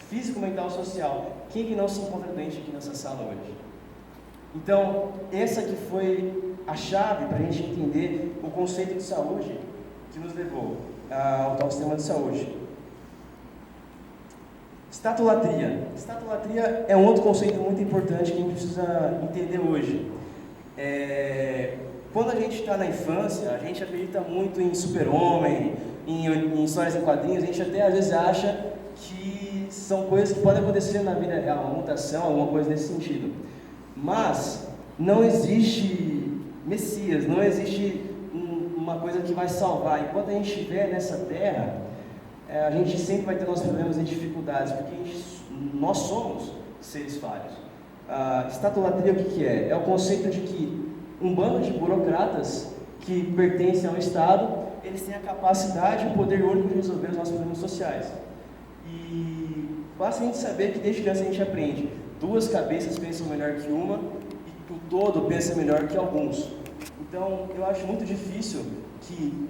físico, mental, social. Quem que não se encontra doente aqui nessa sala hoje? Então, essa que foi a chave para a gente entender o conceito de saúde que nos levou ao tal sistema de saúde. Estatolatria. Estatolatria é um outro conceito muito importante que a gente precisa entender hoje. Quando a gente está na infância, a gente acredita muito em super-homem, em histórias em quadrinhos, a gente até às vezes acha que são coisas que podem acontecer na vida real, uma mutação, alguma coisa nesse sentido. Mas não existe Messias, não existe uma coisa que vai salvar. Enquanto a gente estiver nessa terra, a gente sempre vai ter nossos problemas e dificuldades, porque nós somos seres falhos. Estatolatria, o que é? É o conceito de que um bando de burocratas que pertencem ao Estado, eles têm a capacidade e o poder único de resolver os nossos problemas sociais. E basta a gente saber que desde criança a gente aprende: duas cabeças pensam melhor que uma e o todo pensa melhor que alguns. Então, eu acho muito difícil que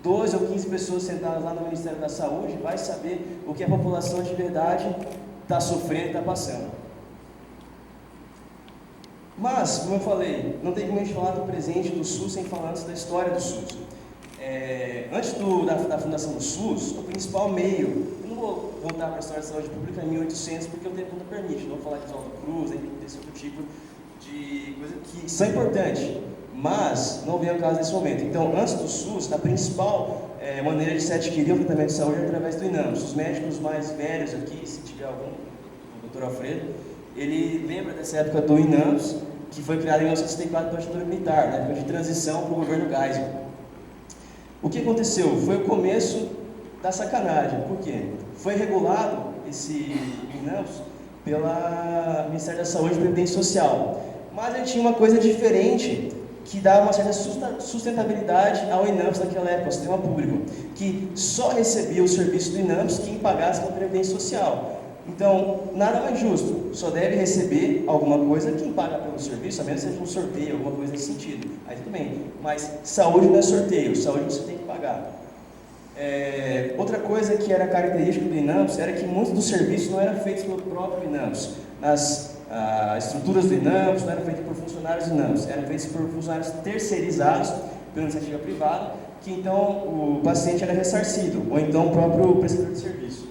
12 ou 15 pessoas sentadas lá no Ministério da Saúde vai saber o que a população de verdade está sofrendo e está passando. Mas, como eu falei, não tem como a gente falar do presente do SUS sem falar antes da história do SUS. Antes da fundação do SUS, o principal meio, eu não vou voltar para a história da saúde pública em 1800 porque o tempo não permite, não vou falar de Oswaldo Cruz, nem desse outro tipo de coisa que são importantes, mas não vem ao caso nesse momento. Então, antes do SUS, a principal maneira de se adquirir o tratamento de saúde é através do INAMPS. Os médicos mais velhos aqui, se tiver algum, o Dr. Alfredo, ele lembra dessa época do INAMPS, que foi criado em 1964 pela ditadura militar, na época de transição para o governo Geisel. O que aconteceu? Foi o começo da sacanagem. Por quê? Foi regulado esse INAMPS pelo Ministério da Saúde e Previdência Social. Mas ele tinha uma coisa diferente, que dava uma certa sustentabilidade ao INAMPS naquela época, ao sistema público, que só recebia o serviço do INAMPS quem pagasse pela Previdência Social. Então, nada mais justo, só deve receber alguma coisa quem paga pelo serviço, a menos que seja um sorteio, alguma coisa nesse sentido. Aí tudo bem, mas saúde não é sorteio, saúde você tem que pagar. Outra coisa que era característica do INAMPS era que muitos dos serviços não eram feitos pelo próprio INAMPS. As estruturas do INAMPS não eram feitas por funcionários do INAMPS, eram feitas por funcionários terceirizados pela iniciativa privada, que então o paciente era ressarcido, ou então o próprio prestador de serviço.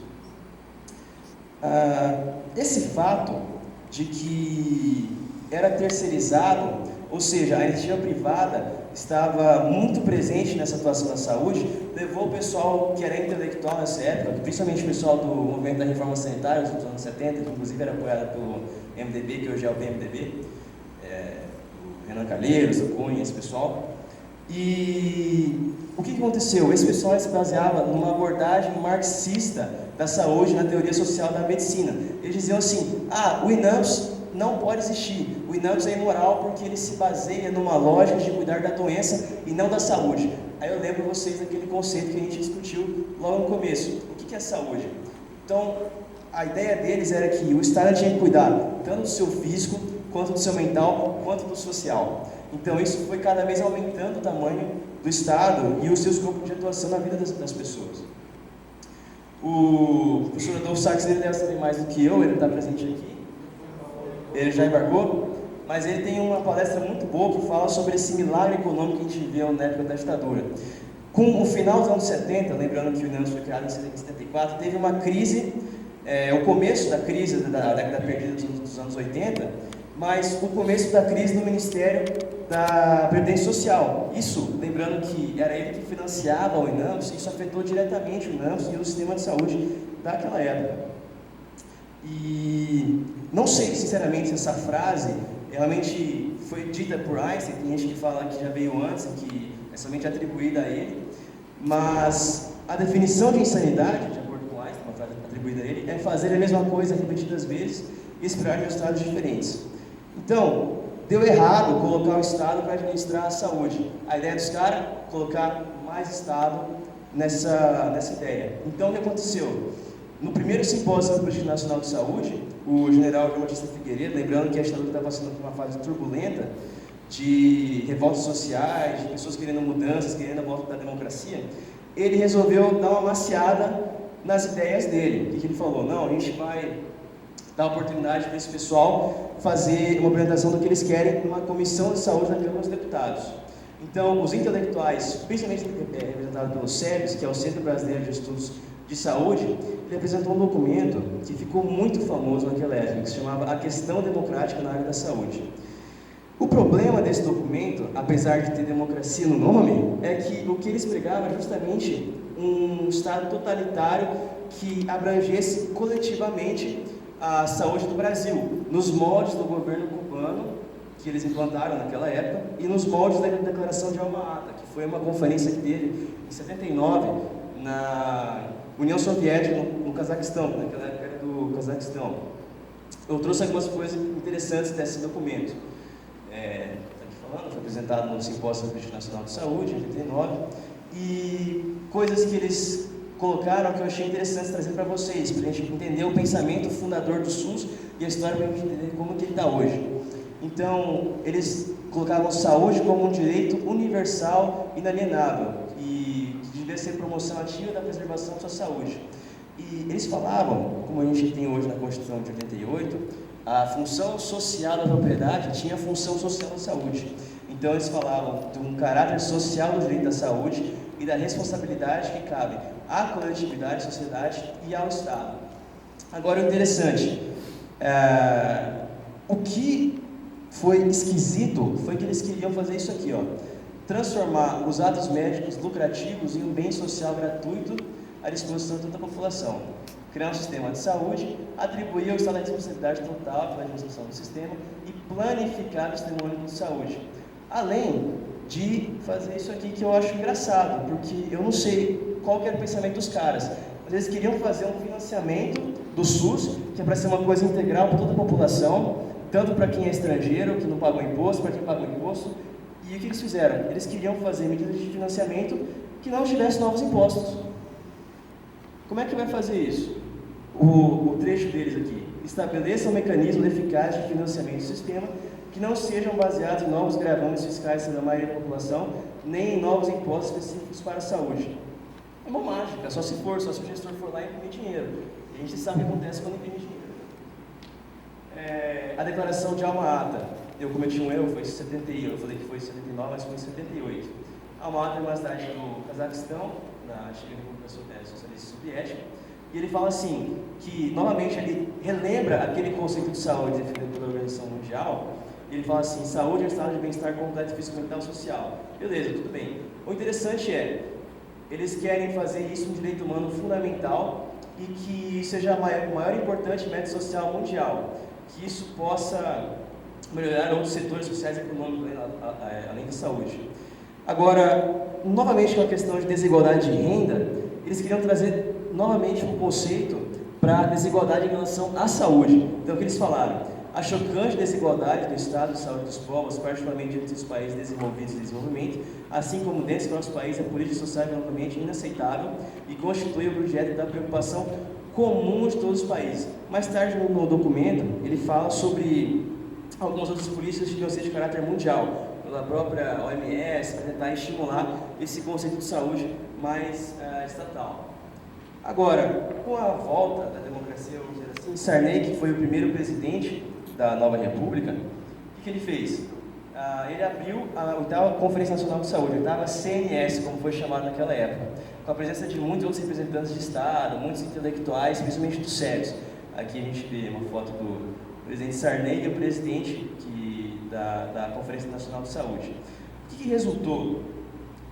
Esse fato de que era terceirizado, ou seja, a iniciativa privada estava muito presente nessa atuação da saúde, levou o pessoal que era intelectual nessa época, principalmente o pessoal do movimento da reforma sanitária dos anos 70, que inclusive era apoiado pelo MDB, que hoje é o PMDB, o Renan Calheiros, o Cunha, esse pessoal. E o que aconteceu? Esse pessoal se baseava numa abordagem marxista da saúde na teoria social da medicina. Eles diziam assim: o INAMPS não pode existir, o INAMPS é imoral porque ele se baseia numa lógica de cuidar da doença e não da saúde. Aí eu lembro vocês daquele conceito que a gente discutiu logo no começo. O que é saúde? Então, a ideia deles era que o Estado tinha que cuidar tanto do seu físico, quanto do seu mental, quanto do social. Então isso foi cada vez aumentando o tamanho do Estado e o seu escopo de atuação na vida das pessoas. O professor Adolfo Sachs, ele deve saber mais do que eu, ele está presente aqui. Ele já embarcou, mas ele tem uma palestra muito boa que fala sobre esse milagre econômico que a gente viveu na época da ditadura. Com o final dos anos 70, lembrando que o INAMPS foi criado em 74, teve uma crise, o começo da crise da década perdida dos anos 80, mas o começo da crise no Ministério da Previdência Social. Isso, lembrando que era ele que financiava o INAMPS, isso afetou diretamente o INAMPS e o sistema de saúde daquela época. E não sei, sinceramente, se essa frase realmente foi dita por Einstein, tem gente que fala que já veio antes, que é somente atribuída a ele, mas a definição de insanidade, de acordo com Einstein, uma frase atribuída a ele, é fazer a mesma coisa repetidas vezes e esperar resultados diferentes. Então, deu errado colocar o Estado para administrar a saúde. A ideia dos caras, colocar mais Estado nessa ideia. Então, o que aconteceu? No primeiro simpósio da Política Nacional de Saúde, o general João Batista Figueiredo, lembrando que a ditadura está passando por uma fase turbulenta, de revoltas sociais, de pessoas querendo mudanças, querendo a volta da democracia, ele resolveu dar uma maciada nas ideias dele. O que ele falou? Não, a gente vai dar a oportunidade para esse pessoal fazer uma apresentação do que eles querem numa comissão de saúde na Câmara dos Deputados. Então, os intelectuais, principalmente representados pelo SEBS, que é o Centro Brasileiro de Estudos de Saúde, ele apresentou um documento que ficou muito famoso naquela época, que se chamava A Questão Democrática na Área da Saúde. O problema desse documento, apesar de ter democracia no nome, é que o que eles pregavam é justamente um Estado totalitário que abrangesse coletivamente a saúde do Brasil, nos moldes do governo cubano, que eles implantaram naquela época, e nos moldes da Declaração de Alma-Ata, que foi uma conferência que teve em 79 na União Soviética, no Cazaquistão, naquela época era do Cazaquistão. Eu trouxe algumas coisas interessantes desse documento. Aqui falando, foi apresentado no Simpósio da Política Nacional de Saúde, em 89, e coisas que eles colocaram que eu achei interessante trazer para vocês, para a gente entender o pensamento fundador do SUS e a história para a gente entender como que ele está hoje. Então, eles colocavam saúde como um direito universal, inalienável, e que devia ser promoção ativa da preservação da sua saúde. E eles falavam, como a gente tem hoje na Constituição de 88, a função social da propriedade tinha a função social da saúde. Então, eles falavam de um caráter social do direito da saúde e da responsabilidade que cabe à coletividade, à sociedade e ao Estado. Agora, o interessante, o que foi esquisito foi que eles queriam fazer isso aqui, ó, transformar os atos médicos lucrativos em um bem social gratuito à disposição de toda a população, criar um sistema de saúde, atribuir ao Estado a responsabilidade total pela administração do sistema e planificar o sistema único de saúde. Além de fazer isso aqui que eu acho engraçado, porque eu não sei qual que era o pensamento dos caras, mas eles queriam fazer um financiamento do SUS, que é para ser uma coisa integral para toda a população, tanto para quem é estrangeiro, que não pagou imposto, para quem pagou imposto. E o que eles fizeram? Eles queriam fazer medidas de financiamento que não tivessem novos impostos. Como é que vai fazer isso? O trecho deles aqui. Estabeleça um mecanismo eficaz de financiamento do sistema que não sejam baseados em novos gravames fiscais da maioria da população, nem em novos impostos específicos para a saúde. É uma mágica, só se o gestor for lá e imprimir dinheiro. E a gente sabe o que acontece quando imprime dinheiro. A declaração de Alma-Ata, eu cometi um erro, foi em 71, eu falei que foi em 79, mas foi em 78. Alma-Ata é uma cidade do Cazaquistão, na antiga República Socialista Soviética, e ele fala assim, que novamente ele relembra aquele conceito de saúde definido pela Organização Mundial. Ele fala assim, saúde é um estado de bem-estar completo, físico, mental e social. Beleza, tudo bem. O interessante é, eles querem fazer isso um direito humano fundamental e que seja o maior e importante método social mundial. Que isso possa melhorar outros setores sociais e econômicos além da saúde. Agora, novamente com a questão de desigualdade de renda, eles queriam trazer novamente um conceito para a desigualdade em relação à saúde. Então, o que eles falaram? A chocante desigualdade do estado de saúde dos povos, particularmente entre os países desenvolvidos e desenvolvimento, assim como dentro do nosso país, a política social é economicamente inaceitável e constitui o objeto da preocupação comum de todos os países. Mais tarde, no documento, ele fala sobre algumas outras políticas que deviam ser de caráter mundial, pela própria OMS, para tentar estimular esse conceito de saúde mais estatal. Agora, com a volta da democracia, vamos dizer assim, Sarney, que foi o primeiro presidente da nova república, o que ele fez? Ele abriu a 8ª Conferência Nacional de Saúde, a 8ª CNS, como foi chamado naquela época, com a presença de muitos outros representantes de Estado, muitos intelectuais, principalmente do SEBS. Aqui a gente vê uma foto do presidente Sarney e o presidente da Conferência Nacional de Saúde. O que resultou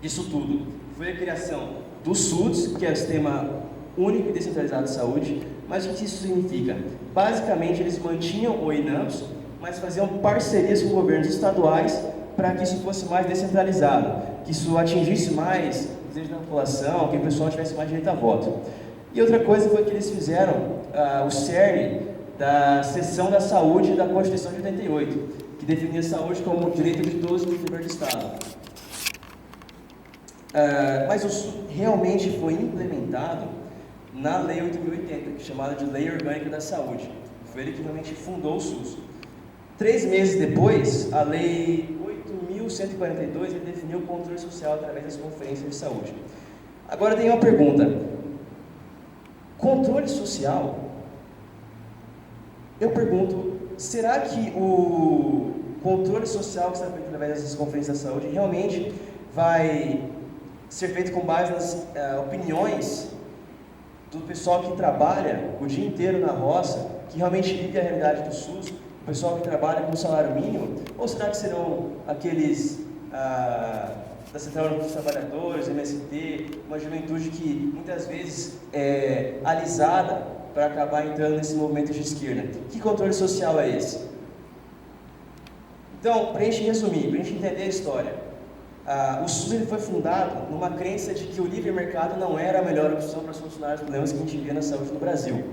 disso tudo? Foi a criação do SUS, que é o Sistema Único e Descentralizado de Saúde. Mas o que isso significa? Basicamente, eles mantinham o INAMPS, mas faziam parcerias com governos estaduais para que isso fosse mais descentralizado, que isso atingisse mais o desejo da população, que o pessoal tivesse mais direito a voto. E outra coisa foi que eles fizeram o cerne da seção da saúde da Constituição de 88, que definia a saúde como direito de todos e dever do Estado. Mas o SUS realmente foi implementado na Lei 8.080, chamada de Lei Orgânica da Saúde. Foi ele que realmente fundou o SUS. 3 meses depois, a Lei 8.142 ele definiu o controle social através das conferências de saúde. Agora tem uma pergunta. controle social, eu pergunto, será que o controle social que está feito através dessas conferências da saúde realmente vai ser feito com base nas opiniões do pessoal que trabalha o dia inteiro na roça, que realmente vive a realidade do SUS, o pessoal que trabalha com salário mínimo, ou será que serão aqueles da Central dos Trabalhadores, MST, uma juventude que muitas vezes é alisada para acabar entrando nesse movimento de esquerda? Que controle social é esse? Então, para a gente resumir, para a gente entender a história, o SUS ele foi fundado numa crença de que o livre mercado não era a melhor opção para solucionar os problemas que a gente via na saúde no Brasil.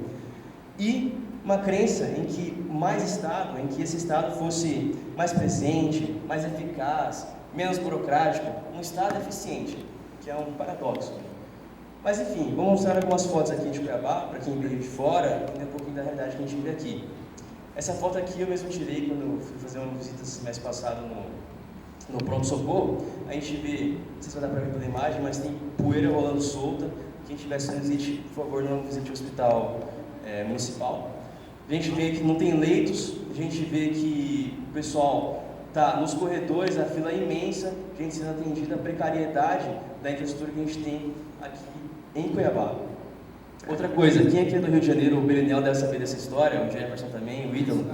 E uma crença em que mais Estado, em que esse Estado fosse mais presente, mais eficaz, menos burocrático, um Estado eficiente, que é um paradoxo. Mas enfim, vou mostrar algumas fotos aqui de Cuiabá, para quem veio de fora, entender um pouquinho da realidade que a gente vive aqui. Essa foto aqui eu mesmo tirei quando eu fui fazer uma visita esse mês passado no pronto-socorro. A gente vê, não sei se vai dar para ver pela imagem, mas tem poeira rolando solta. Quem tiver fazendo visite, por favor, não visite o hospital municipal. A gente vê que não tem leitos, a gente vê que o pessoal está nos corredores, a fila é imensa, gente sendo atendida, a precariedade da infraestrutura que a gente tem aqui em Cuiabá. Outra coisa, quem aqui é do Rio de Janeiro, o Berenel deve saber dessa história, o Jefferson também, o Ítalo.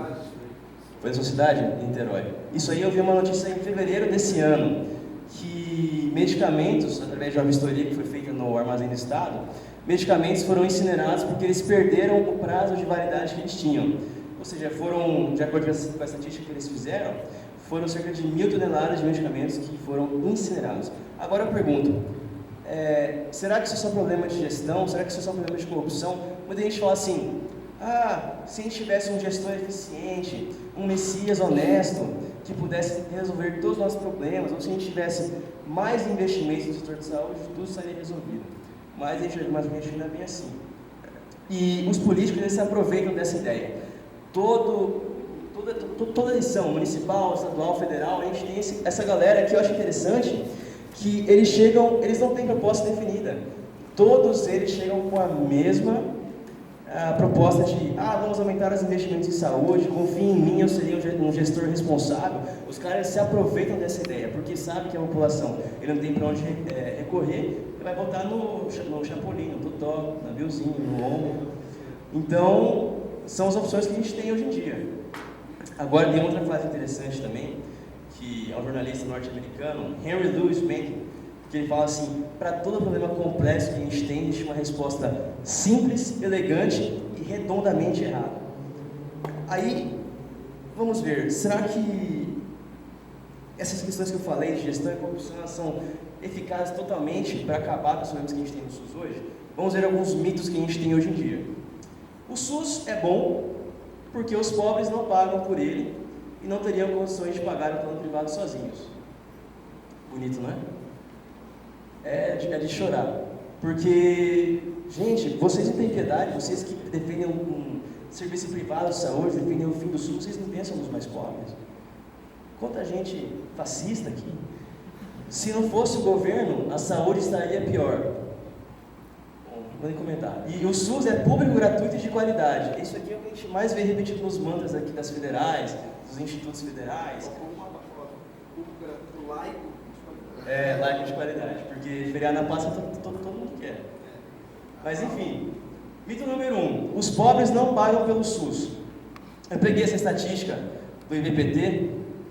Foi da sua cidade? Niterói. Isso aí eu vi uma notícia em fevereiro desse ano, que medicamentos, através de uma vistoria que foi feita no Armazém do Estado, medicamentos foram incinerados porque eles perderam o prazo de validade que eles tinham. Ou seja, foram, de acordo com a estatística que eles fizeram, foram cerca de 1.000 toneladas de medicamentos que foram incinerados. Agora eu pergunto, será que isso é só problema de gestão? Será que isso é só problema de corrupção? Muita gente fala assim, se a gente tivesse um gestor eficiente, um Messias honesto, que pudesse resolver todos os nossos problemas, ou se a gente tivesse mais investimentos no setor de saúde, tudo estaria resolvido. Mas a gente ainda é bem assim. E os políticos eles se aproveitam dessa ideia. Toda eleição, municipal, estadual, federal, a gente tem essa galera que eu acho interessante, que eles não têm proposta definida. Todos eles chegam com a mesma proposta de, vamos aumentar os investimentos em saúde, confie em mim, eu seria um gestor responsável. Os caras se aproveitam dessa ideia, porque sabem que a população ele não tem para onde recorrer, ele vai botar no Chapolin, no Totó, no Nabilzinho, no Ombro. Então, são as opções que a gente tem hoje em dia. Agora, tem outra frase interessante também, que é um jornalista norte-americano, Henry Louis Gates, que ele fala assim, para todo problema complexo que a gente tem, existe uma resposta simples, elegante e redondamente errada. Aí, vamos ver, será que essas questões que eu falei de gestão e corrupção são eficazes totalmente para acabar com os problemas que a gente tem no SUS hoje? Vamos ver alguns mitos que a gente tem hoje em dia. O SUS é bom porque os pobres não pagam por ele e não teriam condições de pagar o plano privado sozinhos. Bonito, não é? É de chorar. Porque, gente, vocês não têm piedade, vocês que defendem um serviço privado de saúde, defendem o fim do SUS, vocês não pensam nos mais pobres? Quanta gente fascista aqui. Se não fosse o governo, a saúde estaria pior. Podem comentar. E o SUS é público, gratuito e de qualidade. Isso aqui é o que a gente mais vê repetido nos mantras aqui das federais, dos institutos federais. Público, gratuito, laico de É, qualidade. laico de qualidade, porque feriado na Páscoa todo mundo quer. Mas enfim, mito número 1. Os pobres não pagam pelo SUS. Eu peguei essa estatística do IBPT,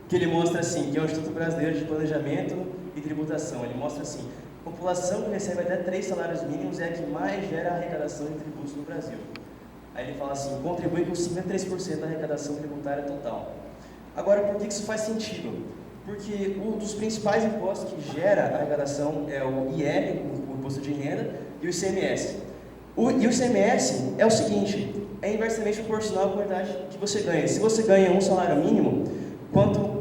que ele mostra assim, que é o Instituto Brasileiro de Planejamento e Tributação. Ele mostra assim, a população que recebe até 3 salários mínimos é a que mais gera arrecadação de tributos no Brasil. Aí ele fala assim, contribui com 53% da arrecadação tributária total. Agora, por que isso faz sentido? Porque um dos principais impostos que gera arrecadação é o IR, o Imposto de Renda, e o ICMS. E o ICMS é o seguinte, é inversamente proporcional à quantidade que você ganha. Se você ganha um salário mínimo, quanto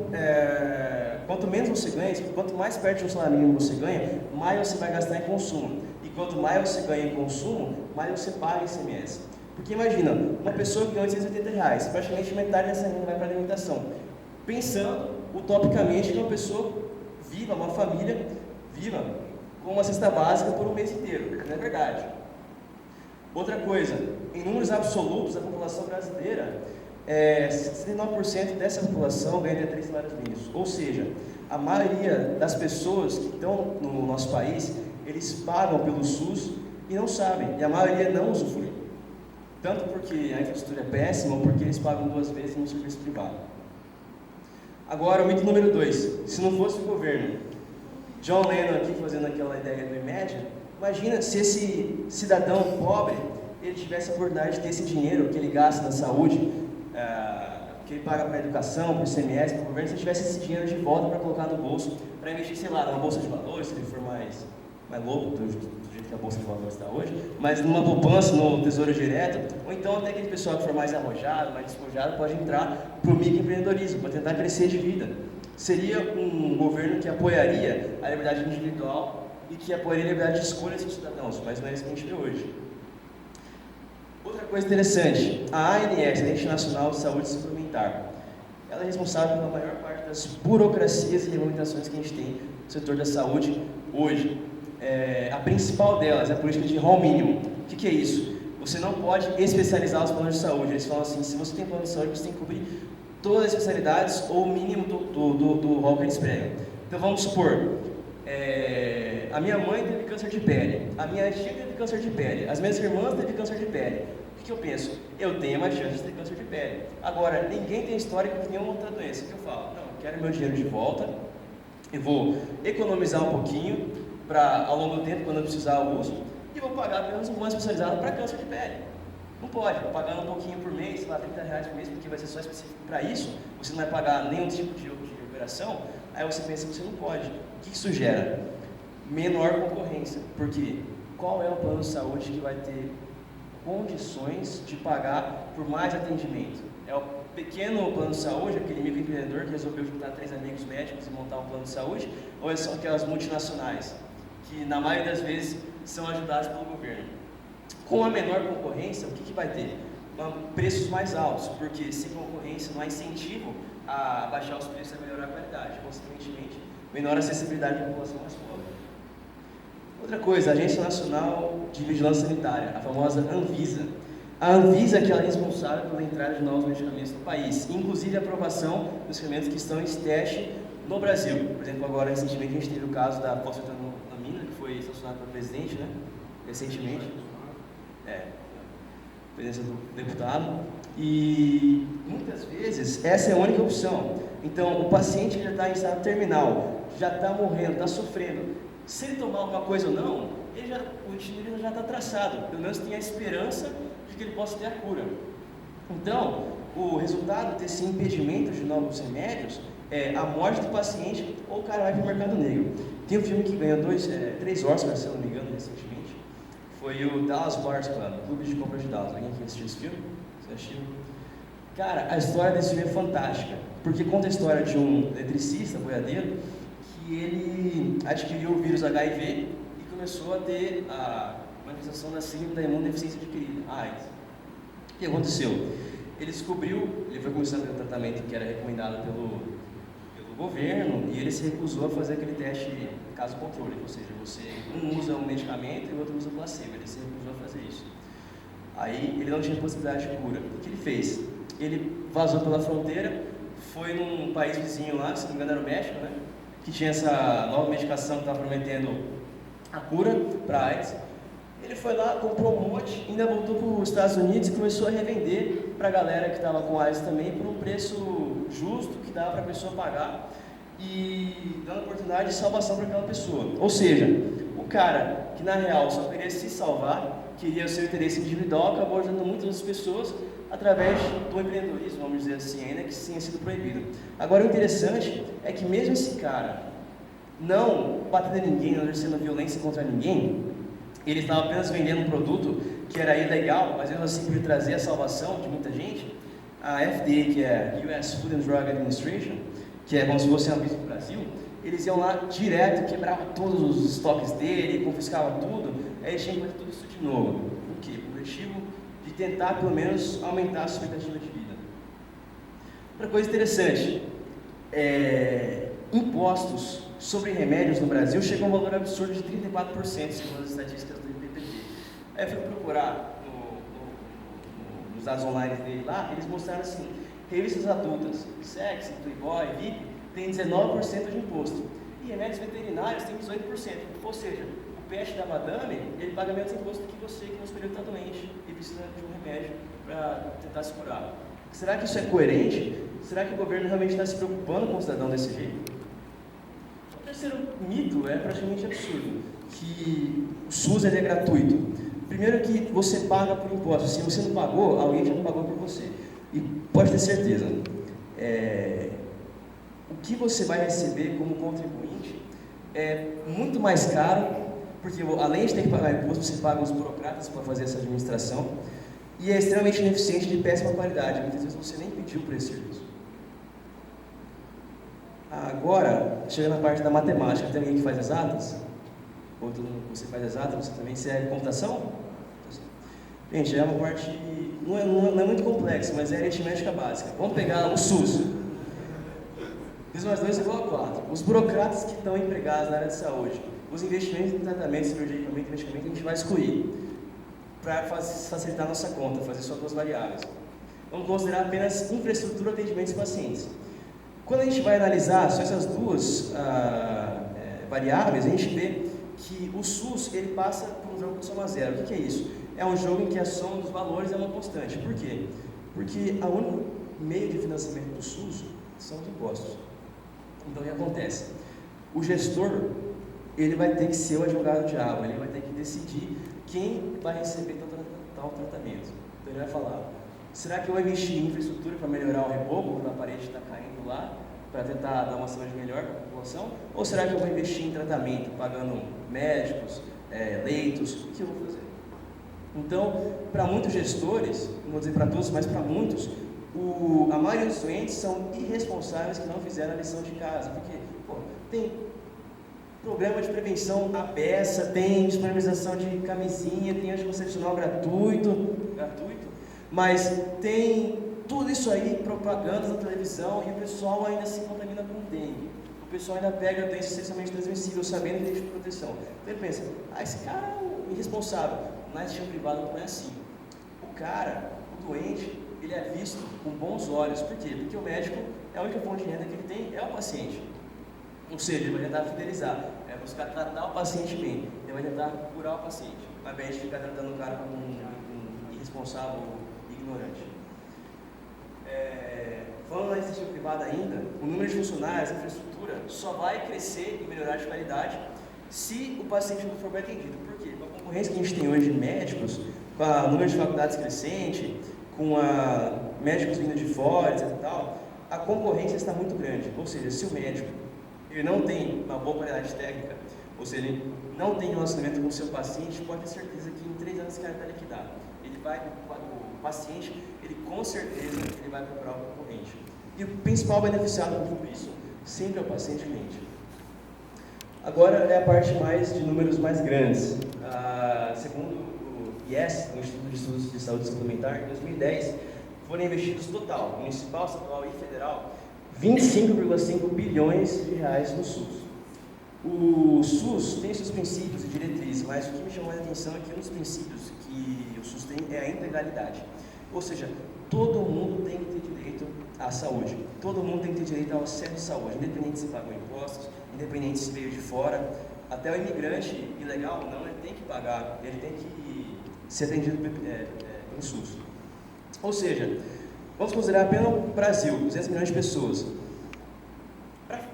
menos você ganha, quanto mais perto de um salário mínimo você ganha, mais você vai gastar em consumo. E quanto mais você ganha em consumo, mais você paga ICMS. Porque imagina, uma pessoa que ganha R$880, praticamente metade dessa renda vai para a alimentação. Pensando utopicamente que uma pessoa viva, uma família viva com uma cesta básica por um mês inteiro. Não é verdade. Outra coisa, em números absolutos, a população brasileira, 69% dessa população ganha até 3 salários mínimos. Ou seja, a maioria das pessoas que estão no nosso país, eles pagam pelo SUS e não sabem, e a maioria não usufrui. Tanto porque a infraestrutura é péssima, ou porque eles pagam 2 vezes no serviço privado. Agora, o mito número 2. Se não fosse o governo, John Lennon aqui fazendo aquela ideia do Imagine, imagina se esse cidadão pobre, ele tivesse a oportunidade de ter esse dinheiro que ele gasta na saúde, que ele paga para a educação, para o ICMS, para o governo, se ele tivesse esse dinheiro de volta para colocar no bolso, para investir, sei lá, numa bolsa de valores, se ele for mais louco do jeito que a bolsa de valores está hoje, mas numa poupança, no tesouro direto, ou então até aquele pessoal que for mais arrojado, mais despojado, pode entrar para o microempreendedorismo, para tentar crescer de vida. Seria um governo que apoiaria a liberdade individual e que apoiaria a liberdade de escolha dos cidadãos, mas não é isso que a gente vê hoje. Outra coisa interessante, a ANS, a Agência Nacional de Saúde Suplementar, ela é responsável pela maior parte das burocracias e regulamentações que a gente tem no setor da saúde hoje. A principal delas é a política de rol mínimo. O que é isso? Você não pode especializar os planos de saúde. Eles falam assim, se você tem plano de saúde, você tem que cobrir todas as especialidades ou o mínimo do rol que eles pregam. Então vamos supor, a minha mãe teve câncer de pele, a minha tia teve câncer de pele, as minhas irmãs teve câncer de pele. O que eu penso? Eu tenho mais chance de ter câncer de pele. Agora, ninguém tem histórico de nenhuma outra doença. O que eu falo? Não, eu quero meu dinheiro de volta, eu vou economizar um pouquinho para, ao longo do tempo, quando eu precisar, eu uso, e vou pagar apenas um plano especializado para câncer de pele. Não pode, vou pagar um pouquinho por mês, sei lá, R$30 por mês, porque vai ser só específico para isso, você não vai pagar nenhum tipo de operação, aí você pensa que você não pode. O que isso gera? Menor concorrência, porque qual é o plano de saúde que vai ter condições de pagar por mais atendimento? É o pequeno plano de saúde, aquele microempreendedor que resolveu juntar 3 amigos médicos e montar um plano de saúde, ou são aquelas multinacionais, que na maioria das vezes são ajudadas pelo governo? Com a menor concorrência, o que vai ter? Preços mais altos, porque sem concorrência não há incentivo a baixar os preços e a melhorar a qualidade, consequentemente, menor acessibilidade da população mais pobre. Outra coisa, a Agência Nacional de Vigilância Sanitária, a famosa Anvisa. A Anvisa é que ela é responsável pela entrada de novos medicamentos no país, inclusive a aprovação dos medicamentos que estão em teste no Brasil. Por exemplo, agora, recentemente, a gente teve o caso da fosfetanilina, que foi sancionado pelo presidente, né? Recentemente. Presença do deputado. E muitas vezes essa é a única opção. Então, o paciente que já está em estado terminal, já está morrendo, está sofrendo, se ele tomar alguma coisa ou não, o destino já está traçado. Pelo menos tem a esperança de que ele possa ter a cura. Então, o resultado desse impedimento de novos remédios é a morte do paciente ou o cara vai para o mercado negro. Tem um filme que ganhou 3 Oscars, se eu não me engano, recentemente. Foi o Dallas Buyers Club, Clube de Compras de Dallas. Alguém aqui assistiu esse filme? Você assistiu? Cara, a história desse filme é fantástica, porque conta a história de um eletricista, boiadeiro, que ele adquiriu o vírus HIV e começou a ter a manifestação da síndrome da imunodeficiência adquirida, AIDS. O que aconteceu? Ele foi começando a ter um tratamento que era recomendado pelo governo e ele se recusou a fazer aquele teste caso controle, ou seja, um usa um medicamento e o outro usa placebo, ele se recusou a fazer isso. Aí ele não tinha possibilidade de cura. O que ele fez? Ele vazou pela fronteira, foi num país vizinho lá, se não me engano era o México, né? Que tinha essa nova medicação que estava prometendo a cura para AIDS. Ele foi lá, comprou um monte, ainda voltou para os Estados Unidos e começou a revender para a galera que estava com AIDS também por um preço justo, que dava para a pessoa pagar e dando oportunidade de salvação para aquela pessoa. Ou seja, o cara que na real só queria se salvar, queria o seu interesse individual, acabou ajudando muitas outras pessoas através do empreendedorismo, vamos dizer assim, ainda que isso tenha sido proibido. Agora, o interessante é que mesmo esse cara não batendo em ninguém, não exercendo violência contra ninguém, ele estava apenas vendendo um produto que era ilegal, mas mesmo assim por trazer a salvação de muita gente. A FDA, que é US Food and Drug Administration, que é como se fosse a Anvisa do Brasil, eles iam lá direto, quebravam todos os estoques dele, confiscavam tudo, aí eles tinham que fazer tudo isso de novo. O quê? O objetivo de tentar, pelo menos, aumentar a sua expectativa de vida. Outra coisa interessante, impostos sobre remédios no Brasil chegam a um valor absurdo de 34%, segundo as estatísticas do IPPT. Aí eu fui procurar dados online dele lá, eles mostraram assim, revistas adultas, Sexy, Playboy, VIP, tem 19% de imposto. E remédios veterinários tem 18%. Ou seja, o pet da madame, ele paga menos imposto do que você que não escolheu estar doente e precisa de um remédio para tentar se curar. Será que isso é coerente? Será que o governo realmente está se preocupando com o cidadão desse jeito? O terceiro mito é praticamente absurdo, que o SUS é gratuito. Primeiro que você paga por impostos. Se você não pagou, alguém já pagou por você. E pode ter certeza, o que você vai receber como contribuinte é muito mais caro, porque além de ter que pagar imposto, você paga os burocratas para fazer essa administração, e é extremamente ineficiente, de péssima qualidade. Muitas vezes você nem pediu por esse serviço. Agora, chega na parte da matemática. Tem alguém que faz exatas? Ou você faz exatas, você também? Você é computação? Gente, é uma parte, não é muito complexa, mas é aritmética básica. Vamos pegar o SUS. 2 mais 2 é igual a 4. Os burocratas que estão empregados na área de saúde, os investimentos em tratamento, cirurgia, equipamento, medicamento, a gente vai excluir para facilitar a nossa conta, fazer só 2 variáveis. Vamos considerar apenas infraestrutura de atendimento dos pacientes. Quando a gente vai analisar só essas 2 variáveis, a gente vê que o SUS ele passa por um jogo de soma zero. O que é isso? É um jogo em que a soma dos valores é uma constante. Por quê? Porque o único meio de financiamento do SUS são os impostos. Então, o que acontece? O gestor, ele vai ter que ser o advogado do diabo, ele vai ter que decidir quem vai receber tal tratamento. Então, ele vai falar, será que eu vou investir em infraestrutura para melhorar o reboco, quando a parede está caindo lá, para tentar dar uma saúde melhor para a população? Ou será que eu vou investir em tratamento, pagando médicos, leitos? O que eu vou fazer? Então, para muitos gestores, não vou dizer para todos, mas para muitos, a maioria dos doentes são irresponsáveis que não fizeram a lição de casa, porque tem programa de prevenção à beça, tem disponibilização de camisinha, tem anticoncepcional gratuito, mas tem tudo isso aí, propagandas na televisão, e o pessoal ainda se contamina com dengue. O pessoal ainda pega a doença sexualmente transmissível, sabendo que tem de proteção. Então ele pensa, esse cara é um irresponsável. Na instituição privada não é assim. O cara, o doente, ele é visto com bons olhos. Por quê? Porque o médico, a única fonte de renda que ele tem é o paciente. Ou seja, ele vai tentar fidelizar, buscar tratar o paciente bem, ele vai tentar curar o paciente, ao invés de ficar tratando o cara como um irresponsável, ignorante. Falando na iniciativa privada ainda, o número de funcionários, a infraestrutura, só vai crescer e melhorar de qualidade se o paciente não for bem atendido. Por quê? Com a concorrência que a gente tem hoje de médicos, com o número de faculdades crescente, com médicos vindo de fora, etc. e tal, a concorrência está muito grande. Ou seja, se o médico ele não tem uma boa qualidade técnica, ou seja, ele não tem relacionamento com o seu paciente, pode ter certeza que em 3 anos esse cara está liquidado. O paciente, ele com certeza ele vai procurar o concorrente. E o principal beneficiado com tudo isso sempre é o paciente cliente. Agora é a parte de números mais grandes. Segundo o IES, o Instituto de Estudos de Saúde Suplementar, em 2010 foram investidos total, municipal, estadual e federal, 25,5 bilhões de reais no SUS. O SUS tem seus princípios e diretrizes, mas o que me chamou a atenção é que um dos princípios que o SUS tem é a integralidade. Ou seja, todo mundo tem que ter direito à saúde, todo mundo tem que ter direito ao acesso à saúde, independente se pagou impostos, independente se veio de fora, até o imigrante ilegal não, ele tem que pagar, ele tem que ser atendido pelo SUS. Ou seja, vamos considerar apenas o Brasil, 200 milhões de pessoas.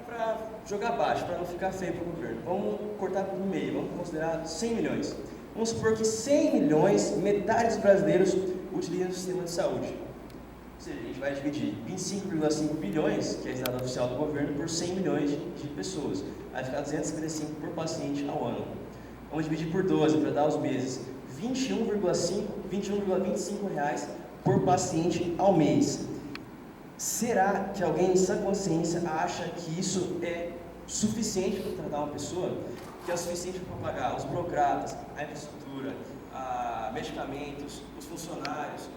Para jogar baixo, para não ficar feio para o governo, vamos cortar no meio, vamos considerar 100 milhões. Vamos supor que 100 milhões, metade dos brasileiros utilizam o sistema de saúde. Ou seja, a gente vai dividir 25,5 bilhões, que é a dado oficial do governo, por 100 milhões de pessoas. Vai ficar 255 por paciente ao ano. Vamos dividir por 12 para dar os meses. 21,25 reais por paciente ao mês. Será que alguém em sã consciência acha que isso é suficiente para tratar uma pessoa? Que é o suficiente para pagar os burocratas, a infraestrutura, medicamentos, os funcionários,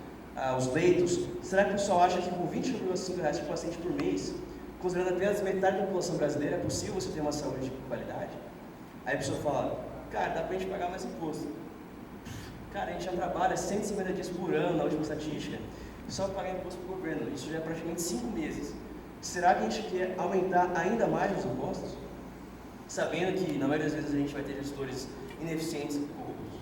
os leitos? Será que o pessoal acha que com 21,5 reais por paciente por mês, considerando apenas metade da população brasileira, é possível você ter uma saúde de qualidade? Aí a pessoa fala, cara, dá para a gente pagar mais imposto. Cara, a gente já trabalha 150 dias por ano na última estatística, só para pagar imposto para o governo. Isso já é praticamente 5 meses. Será que a gente quer aumentar ainda mais os impostos? Sabendo que, na maioria das vezes, a gente vai ter gestores ineficientes e corruptos.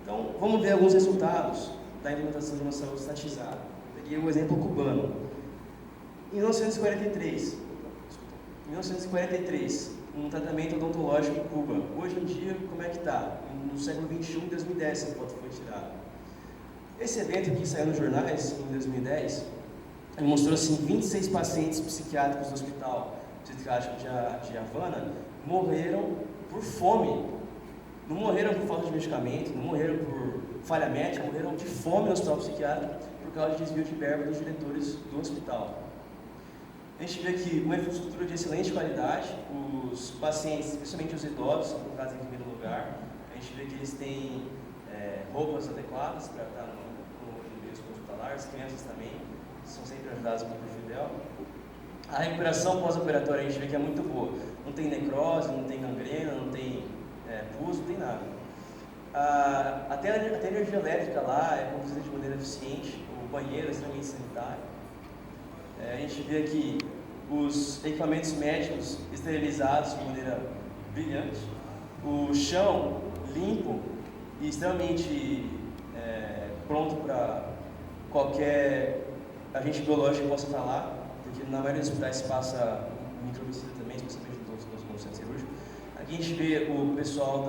Então, vamos ver alguns resultados da implementação de uma saúde estatizada. Peguei um exemplo cubano. Em 1943, um tratamento odontológico em Cuba. Hoje em dia, como é que está? No século XXI, em 2010, essa foto foi tirada. Esse evento que saiu nos jornais, em 2010, mostrou assim, 26 pacientes psiquiátricos do Hospital Psiquiátrico de Havana morreram por fome. Não morreram por falta de medicamento, não morreram por falha médica, morreram de fome no hospital psiquiátrico por causa de desvio de verba dos diretores do hospital. A gente vê aqui uma infraestrutura de excelente qualidade, os pacientes, especialmente os idosos, são colocados em primeiro lugar. A gente vê que eles têm roupas adequadas para estar no meio hospitalar, as crianças também são sempre ajudadas pelo perfil. A recuperação pós-operatória a gente vê que é muito boa. Não tem necrose, não tem gangrena, não tem pus, não tem nada. Até a energia elétrica lá é conduzida de maneira eficiente, o banheiro é extremamente sanitário. A gente vê aqui os equipamentos médicos esterilizados de maneira brilhante, o chão limpo e extremamente pronto para qualquer agente biológico que possa estar lá, porque na maioria dos hospitais se passa microbicida também, especialmente no centro cirúrgico. Aqui a gente vê o pessoal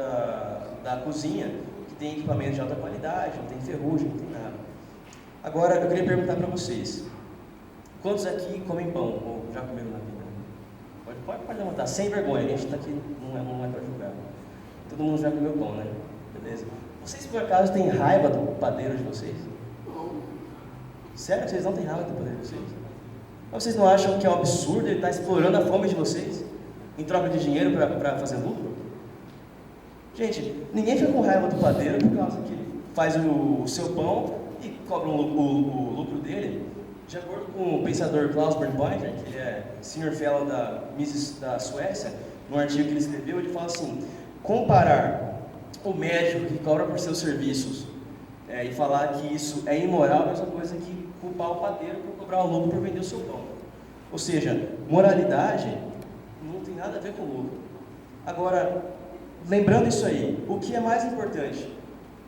da cozinha, que tem equipamento de alta qualidade, não tem ferrugem, não tem nada. Agora, eu queria perguntar para vocês, quantos aqui comem pão, ou já comeram na vida? Pode levantar, sem vergonha, a gente está aqui, não é para julgar. Todo mundo já comeu pão, né? Beleza? Vocês, por acaso, têm raiva do padeiro de vocês? Sério que vocês não têm raiva do padeiro de vocês? Mas vocês não acham que é um absurdo ele estar explorando a fome de vocês em troca de dinheiro para fazer lucro? Gente, ninguém fica com raiva do padeiro por causa que ele faz o seu pão e cobra o lucro dele. De acordo com o pensador Klaus Bernbinder, que ele é Senior Fellow da Mises da Suécia, num artigo que ele escreveu, ele fala assim: comparar o médico que cobra por seus serviços e falar que isso é imoral é a mesma coisa que culpar o padeiro por cobrar o lucro por vender o seu pão. Ou seja, moralidade não tem nada a ver com lucro. Agora, lembrando isso aí, o que é mais importante?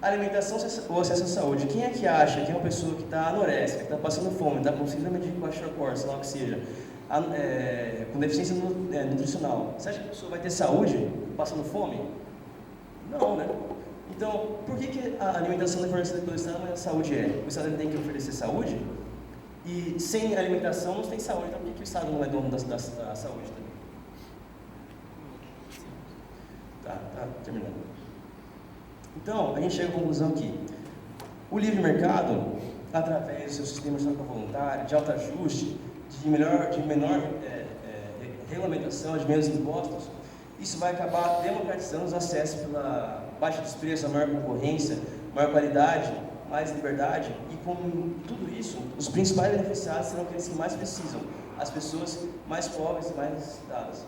Alimentação ou acesso à saúde? Quem é que acha que é uma pessoa que está anoréxica, que está passando fome, está com síndrome de Kwashiorkor, sei lá o que seja, com deficiência nutricional, você acha que a pessoa vai ter saúde passando fome? Não, né? Então, por que a alimentação é fornecida pelo Estado, mas a saúde é? O Estado tem que oferecer saúde? E sem alimentação não tem saúde, então por que o Estado não é dono da saúde também? Tá terminando. Então, a gente chega à conclusão que o livre mercado, através do seu sistema de troca voluntária, de autoajuste, de menor regulamentação, de menos impostos, isso vai acabar democratizando os acessos pela baixa dos preços, a maior concorrência, maior qualidade, mais liberdade, e com tudo isso, os principais beneficiados serão aqueles que mais precisam, as pessoas mais pobres e mais necessitadas.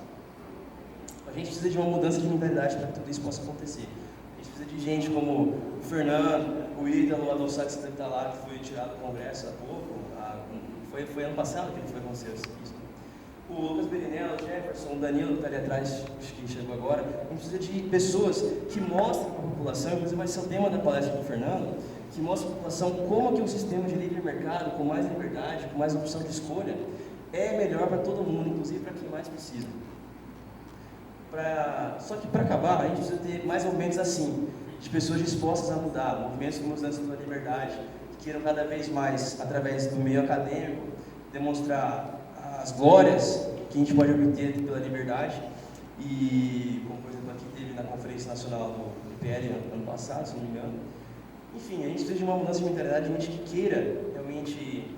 A gente precisa de uma mudança de mentalidade para que tudo isso possa acontecer. A gente precisa de gente como o Fernando, o Ítalo, o Adolfo Sá, que está lá, que foi tirado do Congresso há pouco, foi ano passado que foi acontecer isso. O Lucas Berinello, o Jefferson, o Danilo, que está ali atrás, que chegou agora. A gente precisa de pessoas que mostrem para a população, inclusive vai ser o tema da palestra do Fernando, que mostrem para a população como que um sistema de livre mercado, com mais liberdade, com mais opção de escolha, é melhor para todo mundo, inclusive para quem mais precisa. Só que para acabar, a gente precisa ter mais movimentos assim, de pessoas dispostas a mudar, movimentos como os danças pela liberdade, que queiram cada vez mais, através do meio acadêmico, demonstrar as glórias que a gente pode obter pela liberdade, e como por exemplo aqui teve na Conferência Nacional do PL ano passado, se não me engano. Enfim, a gente precisa de uma mudança de mentalidade, de gente que queira realmente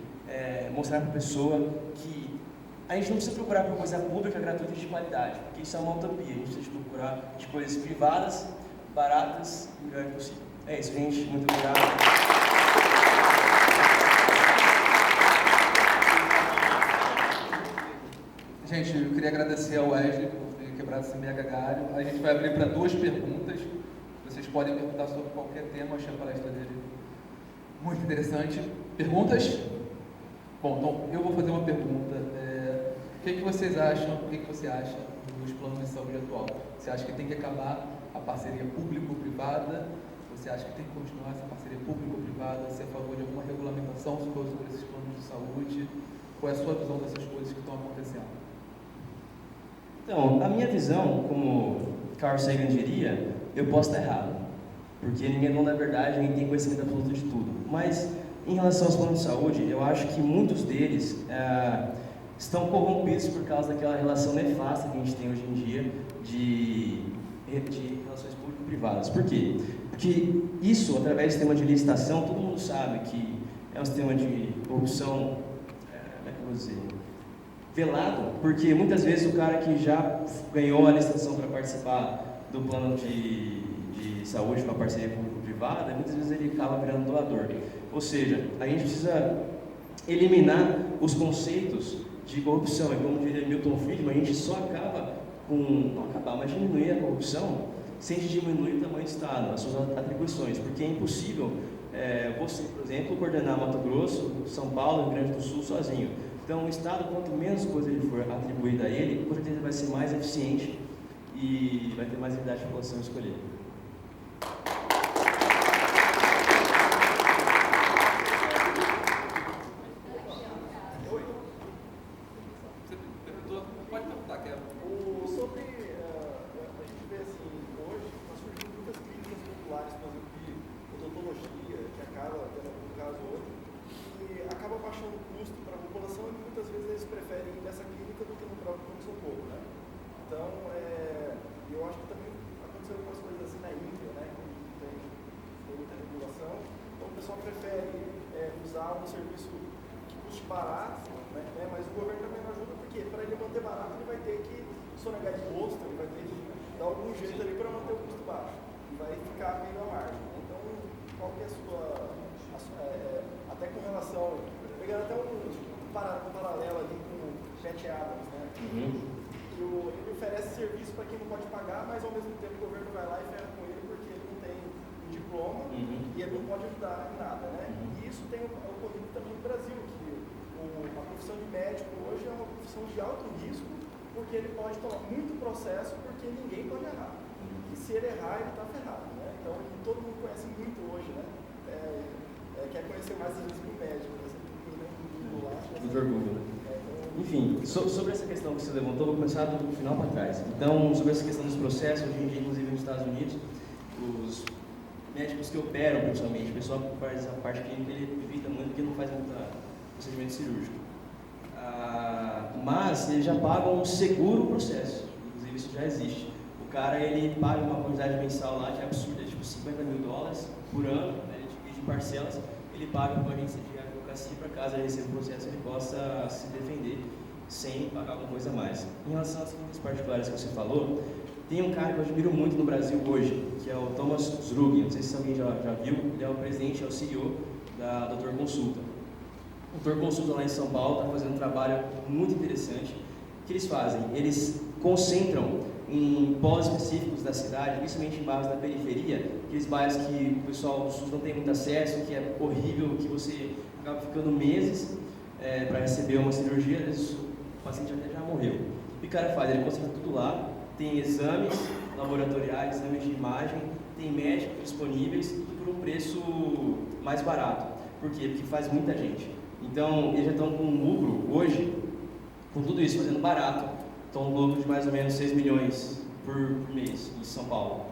mostrar para a pessoa que a gente não precisa procurar por coisa pública, gratuita e de qualidade, porque isso é uma utopia. A gente precisa procurar de coisas privadas, baratas e o melhor possível. É isso, gente. Muito obrigado. Gente, eu queria agradecer ao Wesley por ter quebrado esse mega galho. A gente vai abrir para 2 perguntas. Vocês podem perguntar sobre qualquer tema, achei a palestra dele muito interessante. Perguntas? Bom, então eu vou fazer uma pergunta. O que vocês acham, o que você acha dos planos de saúde atual? Você acha que tem que acabar a parceria público-privada? Você acha que tem que continuar essa parceria público-privada? Você é a favor de alguma regulamentação sobre esses planos de saúde? Qual é a sua visão dessas coisas que estão acontecendo? Então, a minha visão, como Carl Sagan diria, eu posso estar errado, porque ninguém é dono da verdade, ninguém tem conhecimento absoluto de tudo. Mas, em relação aos planos de saúde, eu acho que muitos deles estão corrompidos por causa daquela relação nefasta que a gente tem hoje em dia de relações público-privadas. Por quê? Porque isso, através do sistema de licitação, todo mundo sabe que é um sistema de corrupção, como é que eu vou dizer, velado, porque muitas vezes o cara que já ganhou a licitação para participar do plano de saúde com a parceria público-privada, muitas vezes ele acaba virando doador. Ou seja, a gente precisa eliminar os conceitos de corrupção. E como diria Milton Friedman, a gente só acaba não acabar, mas diminuir a corrupção sem diminuir o tamanho do Estado, as suas atribuições, porque é impossível você, por exemplo, coordenar Mato Grosso, São Paulo, Rio Grande do Sul sozinho. Então, o Estado, quanto menos coisa ele for atribuída a ele, com certeza vai ser mais eficiente e vai ter mais liberdade de população escolher. Pode perguntar, Kevin. Sobre, a gente vê assim, hoje está surgindo muitas clínicas populares, por exemplo, de odontologia, que acaba, tendo algum caso hoje, e acaba baixando o custo para a população e muitas vezes eles preferem ir nessa clínica do que no próprio pronto-socorro, né? Então, eu acho que também aconteceu algumas coisas assim na Índia, né? Que tem muita regulação, então o pessoal prefere usar um serviço que custe barato, né? Mas o governo também não ajuda, porque para ele manter barato ele vai ter que sonegar imposto, ele vai ter que dar algum jeito ali para manter o custo baixo, e vai ficar meio à margem. Então, qual que é a sua até com relação, pegando até um paralelo ali com o Pat Adams, né? Ele oferece serviço para quem não pode pagar, mas ao mesmo tempo o governo vai lá e ferra com ele porque ele não tem um diploma e ele não pode ajudar em nada, né? E isso tem ocorrido também no Brasil, que a profissão de médico hoje é uma profissão de alto risco, porque ele pode tomar muito processo porque ninguém pode errar. E se ele errar, ele está ferrado, né? Então, todo mundo conhece muito hoje, né? Quer conhecer mais às vezes que o médico, né? Muito orgulho, né? Enfim, sobre essa questão que você levantou, vou começar do final para trás. Então, sobre essa questão dos processos, hoje em dia, inclusive nos Estados Unidos, os médicos que operam, principalmente, o pessoal que faz a parte clínica, ele evita muito porque não faz muito procedimento cirúrgico. Mas eles já pagam um seguro processo, inclusive isso já existe. O cara, ele paga uma quantidade mensal lá que é absurda, tipo $50 mil por ano, né? Ele divide em parcelas, ele paga para a agência de advocacia para caso ele receba o processo, ele possa se defender sem pagar alguma coisa a mais. Em relação às clínicas particulares que você falou, tem um cara que eu admiro muito no Brasil hoje, que é o Thomas Zrugin, não sei se alguém já viu, ele é o presidente, é o CEO da Doutor Consulta. O Doutor Consulta lá em São Paulo está fazendo um trabalho muito interessante. O que eles fazem? Eles concentram em polos específicos da cidade, principalmente em bairros da periferia, aqueles bairros que o pessoal do SUS não tem muito acesso, que é horrível, que você acaba ficando meses para receber uma cirurgia, às vezes o paciente até já morreu. O que o cara faz? Ele concentra tudo lá, tem exames laboratoriais, exames de imagem, tem médicos disponíveis, tudo por um preço mais barato. Por quê? Porque faz muita gente. Então, eles já estão com um lucro hoje, com tudo isso, fazendo barato. Estão um lucro de mais ou menos 6 milhões por mês em São Paulo.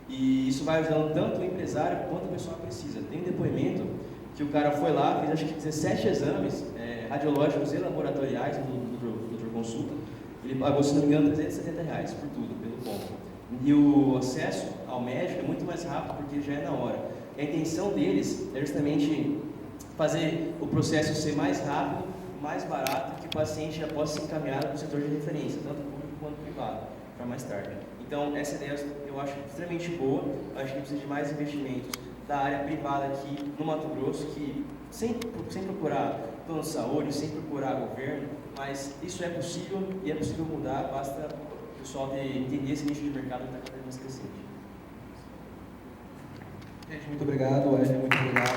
E isso vai ajudando tanto o empresário quanto a pessoa precisa. Tem um depoimento que o cara foi lá, fez acho que 17 exames radiológicos e laboratoriais do Doutor Consulta. Ele pagou, se não me engano, R$370 por tudo, pelo ponto. E o acesso ao médico é muito mais rápido porque já é na hora. E a intenção deles é justamente fazer o processo ser mais rápido, mais barato, que o paciente já possa ser encaminhado para o setor de referência, tanto público quanto privado, para mais tarde. Então, essa ideia eu acho extremamente boa, acho que precisa de mais investimentos da área privada aqui no Mato Grosso, que sem procurar plano de saúde, sem procurar governo, mas isso é possível e é possível mudar, basta o pessoal entender esse nicho de mercado que está cada vez mais crescente. Gente, muito obrigado. Wesley, muito obrigado.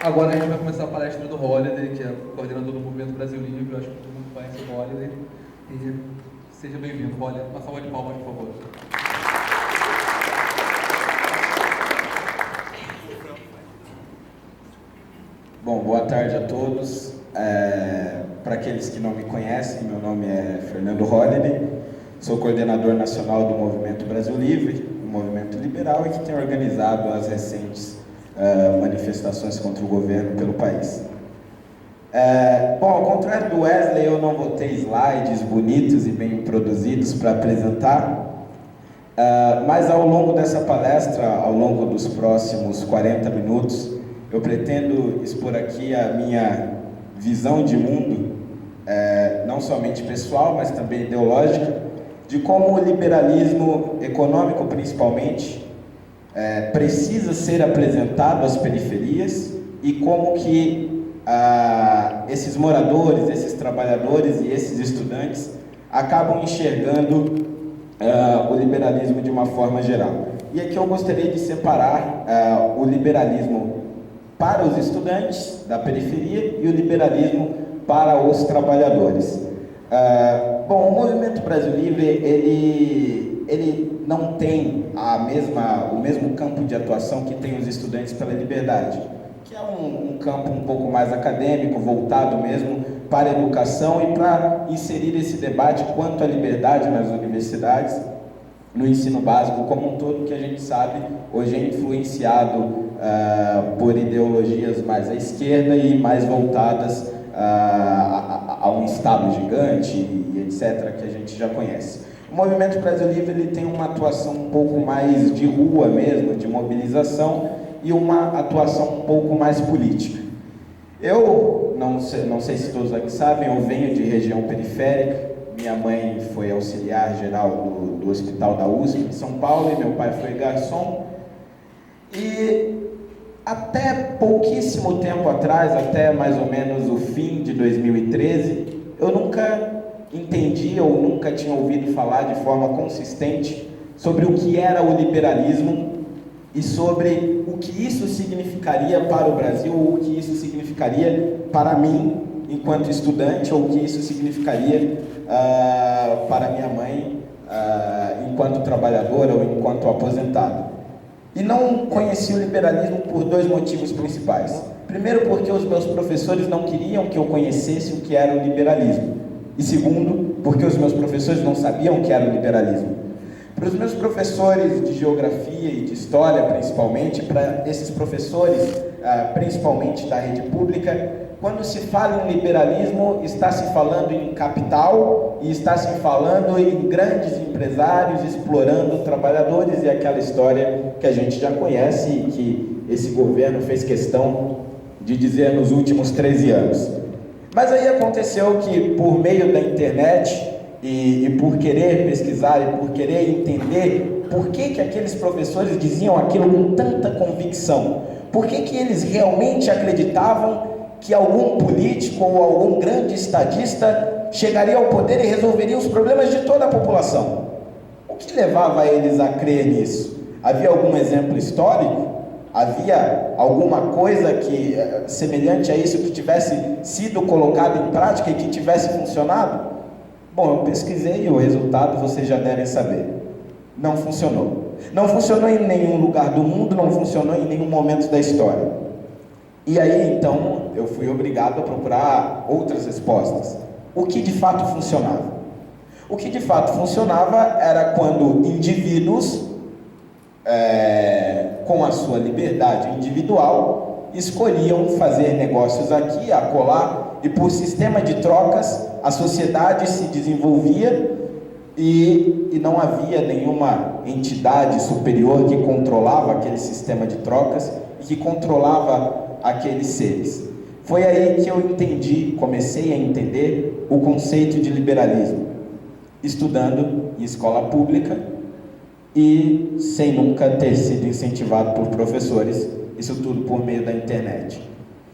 Agora a gente vai começar a palestra do Holiday, que é coordenador do Movimento Brasil Livre. Eu acho que todo mundo conhece o Holiday. E seja bem-vindo, Holiday. Uma salva de palmas, por favor. Bom, boa tarde a todos. Para aqueles que não me conhecem, meu nome é Fernando Holiday, sou coordenador nacional do Movimento Brasil Livre, um movimento liberal e que tem organizado as recentes manifestações contra o governo pelo país. Bom, ao contrário do Wesley, eu não vou ter slides bonitos e bem produzidos para apresentar, mas ao longo dessa palestra, ao longo dos próximos 40 minutos, eu pretendo expor aqui a minha visão de mundo, não somente pessoal, mas também ideológica, de como o liberalismo econômico, principalmente, precisa ser apresentado às periferias e como que esses moradores, esses trabalhadores e esses estudantes acabam enxergando o liberalismo de uma forma geral. E aqui eu gostaria de separar o liberalismo para os estudantes da periferia e o liberalismo para os trabalhadores. Bom, o Movimento Brasil Livre, ele não tem o mesmo campo de atuação que tem os estudantes pela liberdade, que é um campo um pouco mais acadêmico, voltado mesmo para a educação e para inserir esse debate quanto à liberdade nas universidades, no ensino básico como um todo, que a gente sabe hoje é influenciado por ideologias mais à esquerda e mais voltadas a um Estado gigante e etc., que a gente já conhece. O Movimento Brasil Livre ele tem uma atuação um pouco mais de rua mesmo, de mobilização, e uma atuação um pouco mais política. Eu, não sei se todos aqui sabem, eu venho de região periférica. Minha mãe foi auxiliar geral do Hospital da USP em São Paulo e meu pai foi garçom. E até pouquíssimo tempo atrás, até mais ou menos o fim de 2013, eu nunca entendi ou nunca tinha ouvido falar de forma consistente sobre o que era o liberalismo e sobre o que isso significaria para o Brasil, ou o que isso significaria para mim enquanto estudante, ou o que isso significaria para minha mãe enquanto trabalhadora ou enquanto aposentada. E não conheci o liberalismo por dois motivos principais. Primeiro, porque os meus professores não queriam que eu conhecesse o que era o liberalismo. E segundo, porque os meus professores não sabiam o que era o liberalismo. Para os meus professores de geografia e de história, principalmente, para esses professores, principalmente da rede pública, quando se fala em liberalismo, está se falando em capital e está se falando em grandes empresários explorando trabalhadores e aquela história que a gente já conhece e que esse governo fez questão de dizer nos últimos 13 anos. Mas aí aconteceu que, por meio da internet e por querer pesquisar e por querer entender por que aqueles professores diziam aquilo com tanta convicção, por que eles realmente acreditavam que algum político ou algum grande estadista chegaria ao poder e resolveria os problemas de toda a população. O que levava eles a crer nisso? Havia algum exemplo histórico? Havia alguma coisa que semelhante a isso que tivesse sido colocado em prática e que tivesse funcionado? Bom, eu pesquisei e o resultado vocês já devem saber. Não funcionou. Não funcionou em nenhum lugar do mundo, não funcionou em nenhum momento da história. E aí, então, eu fui obrigado a procurar outras respostas. O que de fato funcionava? O que de fato funcionava era quando indivíduos, com a sua liberdade individual, escolhiam fazer negócios aqui, acolá, e por sistema de trocas, a sociedade se desenvolvia e não havia nenhuma entidade superior que controlava aquele sistema de trocas e que controlava aqueles seres. Foi aí que eu comecei a entender o conceito de liberalismo, estudando em escola pública e sem nunca ter sido incentivado por professores, isso tudo por meio da internet.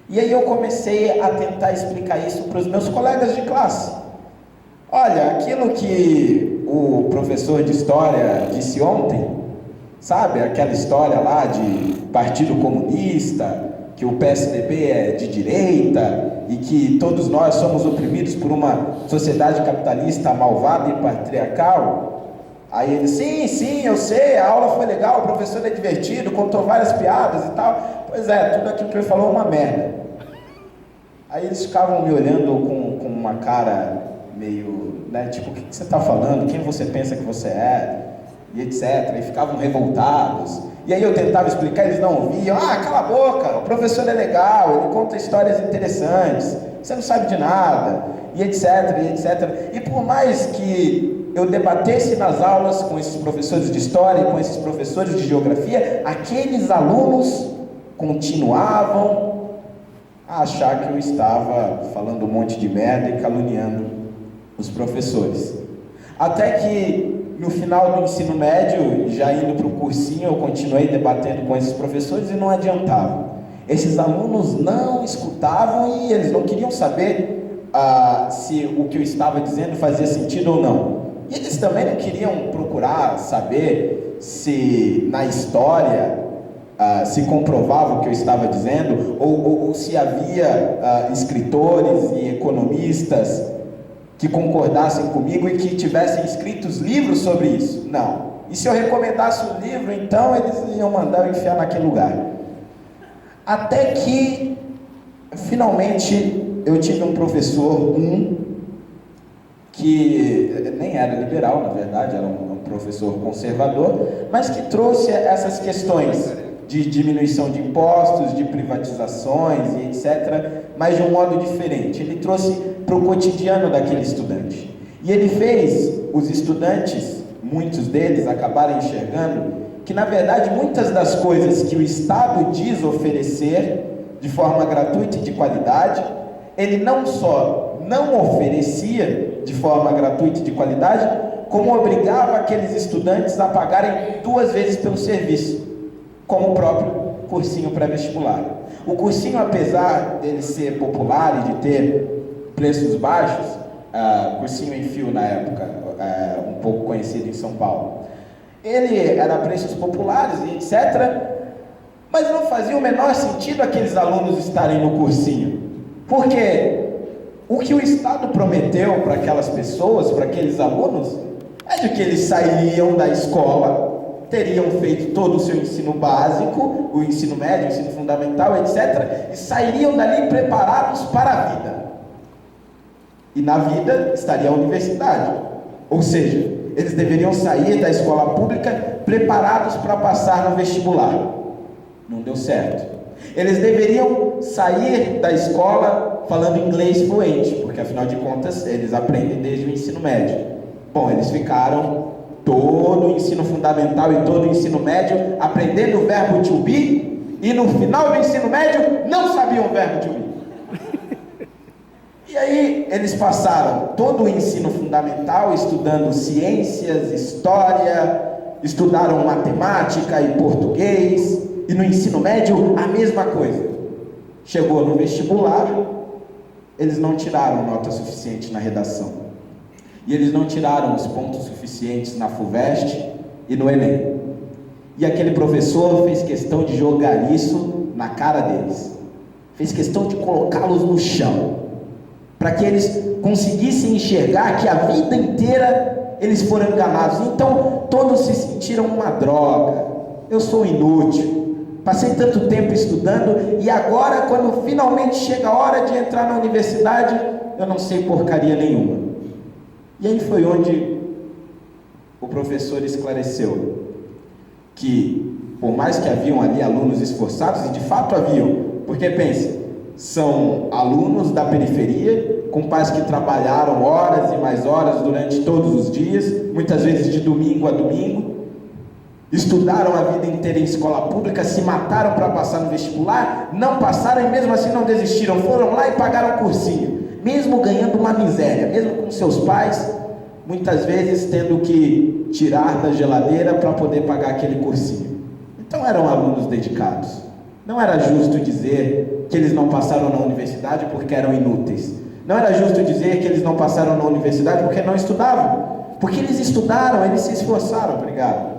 E aí eu comecei a tentar explicar isso para os meus colegas de classe. Olha, aquilo que o professor de história disse ontem, sabe? Aquela história lá de Partido Comunista, que o PSDB é de direita e que todos nós somos oprimidos por uma sociedade capitalista malvada e patriarcal. Aí ele, sim, eu sei, a aula foi legal, o professor é divertido, contou várias piadas e tal. Pois é, tudo aquilo que ele falou é uma merda. Aí eles ficavam me olhando com uma cara meio, né, tipo, o que você está falando, quem você pensa que você é, e etc. E ficavam revoltados. E aí eu tentava explicar, eles não ouviam. Cala a boca, o professor é legal, ele conta histórias interessantes, você não sabe de nada, e etc, e etc. E por mais que eu debatesse nas aulas com esses professores de história, com esses professores de geografia, aqueles alunos continuavam a achar que eu estava falando um monte de merda e caluniando os professores. Até que no final do ensino médio, já indo para o cursinho, eu continuei debatendo com esses professores e não adiantava. Esses alunos não escutavam e eles não queriam saber se o que eu estava dizendo fazia sentido ou não. E eles também não queriam procurar saber se na história se comprovava o que eu estava dizendo, ou se havia escritores e economistas que concordassem comigo e que tivessem escrito livros sobre isso. Não. E se eu recomendasse o livro, então eles iam mandar eu enfiar naquele lugar. Até que, finalmente, eu tive um professor, que nem era liberal, na verdade, era um professor conservador, mas que trouxe essas questões de diminuição de impostos, de privatizações e etc., mas de um modo diferente. Ele trouxe para o cotidiano daquele estudante. E ele fez os estudantes, muitos deles, acabarem enxergando que, na verdade, muitas das coisas que o Estado diz oferecer de forma gratuita e de qualidade, ele não só não oferecia de forma gratuita e de qualidade, como obrigava aqueles estudantes a pagarem 2 vezes pelo serviço, como o próprio cursinho pré-vestibular. O cursinho, apesar dele ser popular e de ter preços baixos, cursinho em fio na época, um pouco conhecido em São Paulo, ele era preços populares e etc., mas não fazia o menor sentido aqueles alunos estarem no cursinho, porque o que o Estado prometeu para aquelas pessoas, para aqueles alunos, é de que eles sairiam da escola, teriam feito todo o seu ensino básico, o ensino médio, o ensino fundamental, etc., e sairiam dali preparados para a vida. E na vida estaria a universidade. Ou seja, eles deveriam sair da escola pública preparados para passar no vestibular. Não deu certo. Eles deveriam sair da escola falando inglês fluente, porque afinal de contas eles aprendem desde o ensino médio. Bom, eles ficaram todo o ensino fundamental e todo o ensino médio aprendendo o verbo to be, e no final do ensino médio não sabiam o verbo to be. E aí eles passaram todo o ensino fundamental estudando ciências, história, estudaram matemática e português, e no ensino médio a mesma coisa. Chegou no vestibular, eles não tiraram nota suficiente na redação. E eles não tiraram os pontos suficientes na FUVEST e no Enem. E aquele professor fez questão de jogar isso na cara deles. Fez questão de colocá-los no chão, para que eles conseguissem enxergar que a vida inteira eles foram enganados. Então todos se sentiram uma droga. Eu sou inútil, passei tanto tempo estudando e agora, quando finalmente chega a hora de entrar na universidade, eu não sei porcaria nenhuma. E aí foi onde o professor esclareceu que, por mais que haviam ali alunos esforçados, e de fato haviam, porque pense, são alunos da periferia, com pais que trabalharam horas e mais horas durante todos os dias, muitas vezes de domingo a domingo, estudaram a vida inteira em escola pública, se mataram para passar no vestibular, não passaram e mesmo assim não desistiram, foram lá e pagaram o cursinho, mesmo ganhando uma miséria, mesmo com seus pais, muitas vezes tendo que tirar da geladeira para poder pagar aquele cursinho. Então eram alunos dedicados. Não era justo dizer que eles não passaram na universidade porque eram inúteis. Não era justo dizer que eles não passaram na universidade porque não estudavam. Porque eles estudaram, eles se esforçaram, obrigado.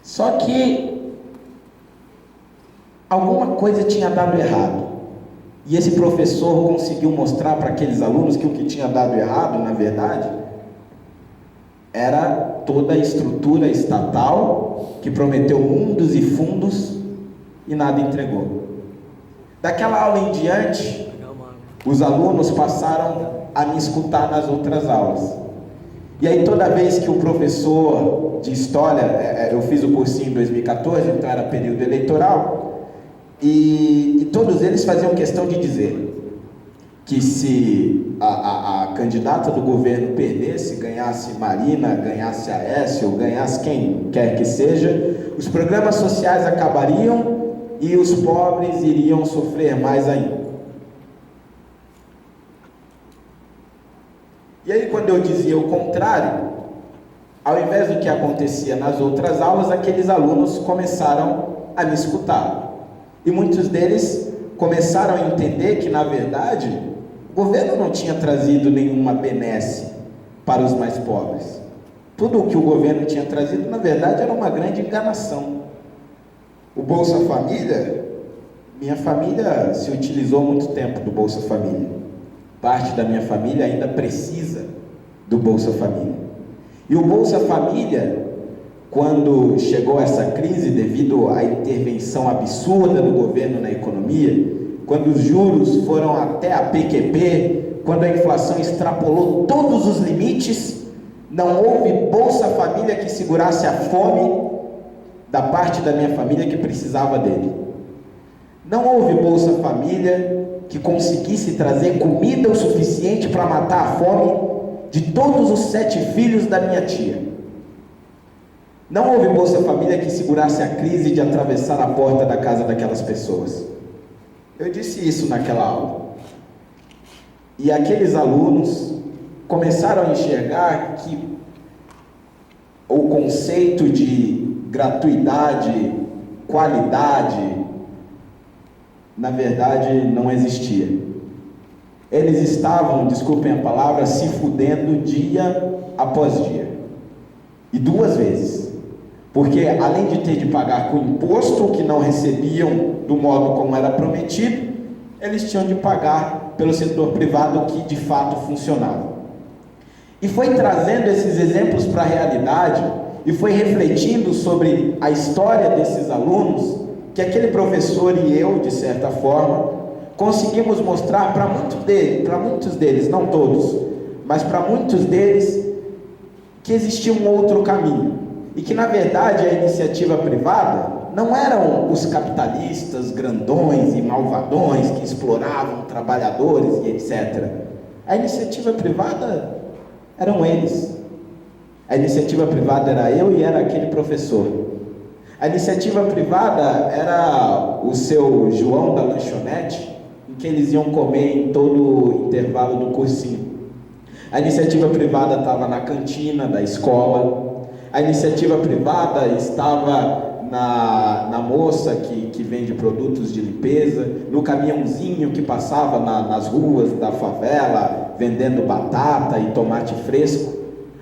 Só que alguma coisa tinha dado errado. E esse professor conseguiu mostrar para aqueles alunos que o que tinha dado errado, na verdade, era toda a estrutura estatal que prometeu mundos e fundos e nada entregou. Daquela aula em diante, os alunos passaram a me escutar nas outras aulas. E aí toda vez que o professor de história, eu fiz o cursinho em 2014, então era período eleitoral, e todos eles faziam questão de dizer que se a candidata do governo perdesse, ganhasse Marina, ganhasse Aécio, ou ganhasse quem quer que seja, os programas sociais acabariam e os pobres iriam sofrer mais ainda. E aí quando eu dizia o contrário, ao invés do que acontecia nas outras aulas, aqueles alunos começaram a me escutar. E muitos deles começaram a entender que, na verdade, o governo não tinha trazido nenhuma benesse para os mais pobres. Tudo o que o governo tinha trazido, na verdade, era uma grande enganação. O Bolsa Família, minha família se utilizou muito tempo do Bolsa Família. Parte da minha família ainda precisa do Bolsa Família. E o Bolsa Família, quando chegou essa crise devido à intervenção absurda do governo na economia, quando os juros foram até a PQP, quando a inflação extrapolou todos os limites, não houve Bolsa Família que segurasse a fome da parte da minha família que precisava dele. Não houve Bolsa Família que conseguisse trazer comida o suficiente para matar a fome de todos os 7 filhos da minha tia. Não houve Bolsa Família que segurasse a crise de atravessar a porta da casa daquelas pessoas. Eu disse isso naquela aula. E aqueles alunos começaram a enxergar que o conceito de gratuidade, qualidade, na verdade não existia. Eles estavam, desculpem a palavra, se fudendo dia após dia. E 2 vezes. Porque além de ter de pagar com imposto que não recebiam do modo como era prometido, eles tinham de pagar pelo setor privado que de fato funcionava. E foi trazendo esses exemplos para a realidade e foi refletindo sobre a história desses alunos que aquele professor e eu, de certa forma, conseguimos mostrar para muitos deles, não todos, mas para muitos deles, que existia um outro caminho. E que, na verdade, a iniciativa privada não eram os capitalistas grandões e malvadões que exploravam trabalhadores e etc. A iniciativa privada eram eles. A iniciativa privada era eu e era aquele professor. A iniciativa privada era o seu João da lanchonete, em que eles iam comer em todo o intervalo do cursinho. A iniciativa privada estava na cantina da escola. A iniciativa privada estava na moça que vende produtos de limpeza, no caminhãozinho que passava nas ruas da favela, vendendo batata e tomate fresco.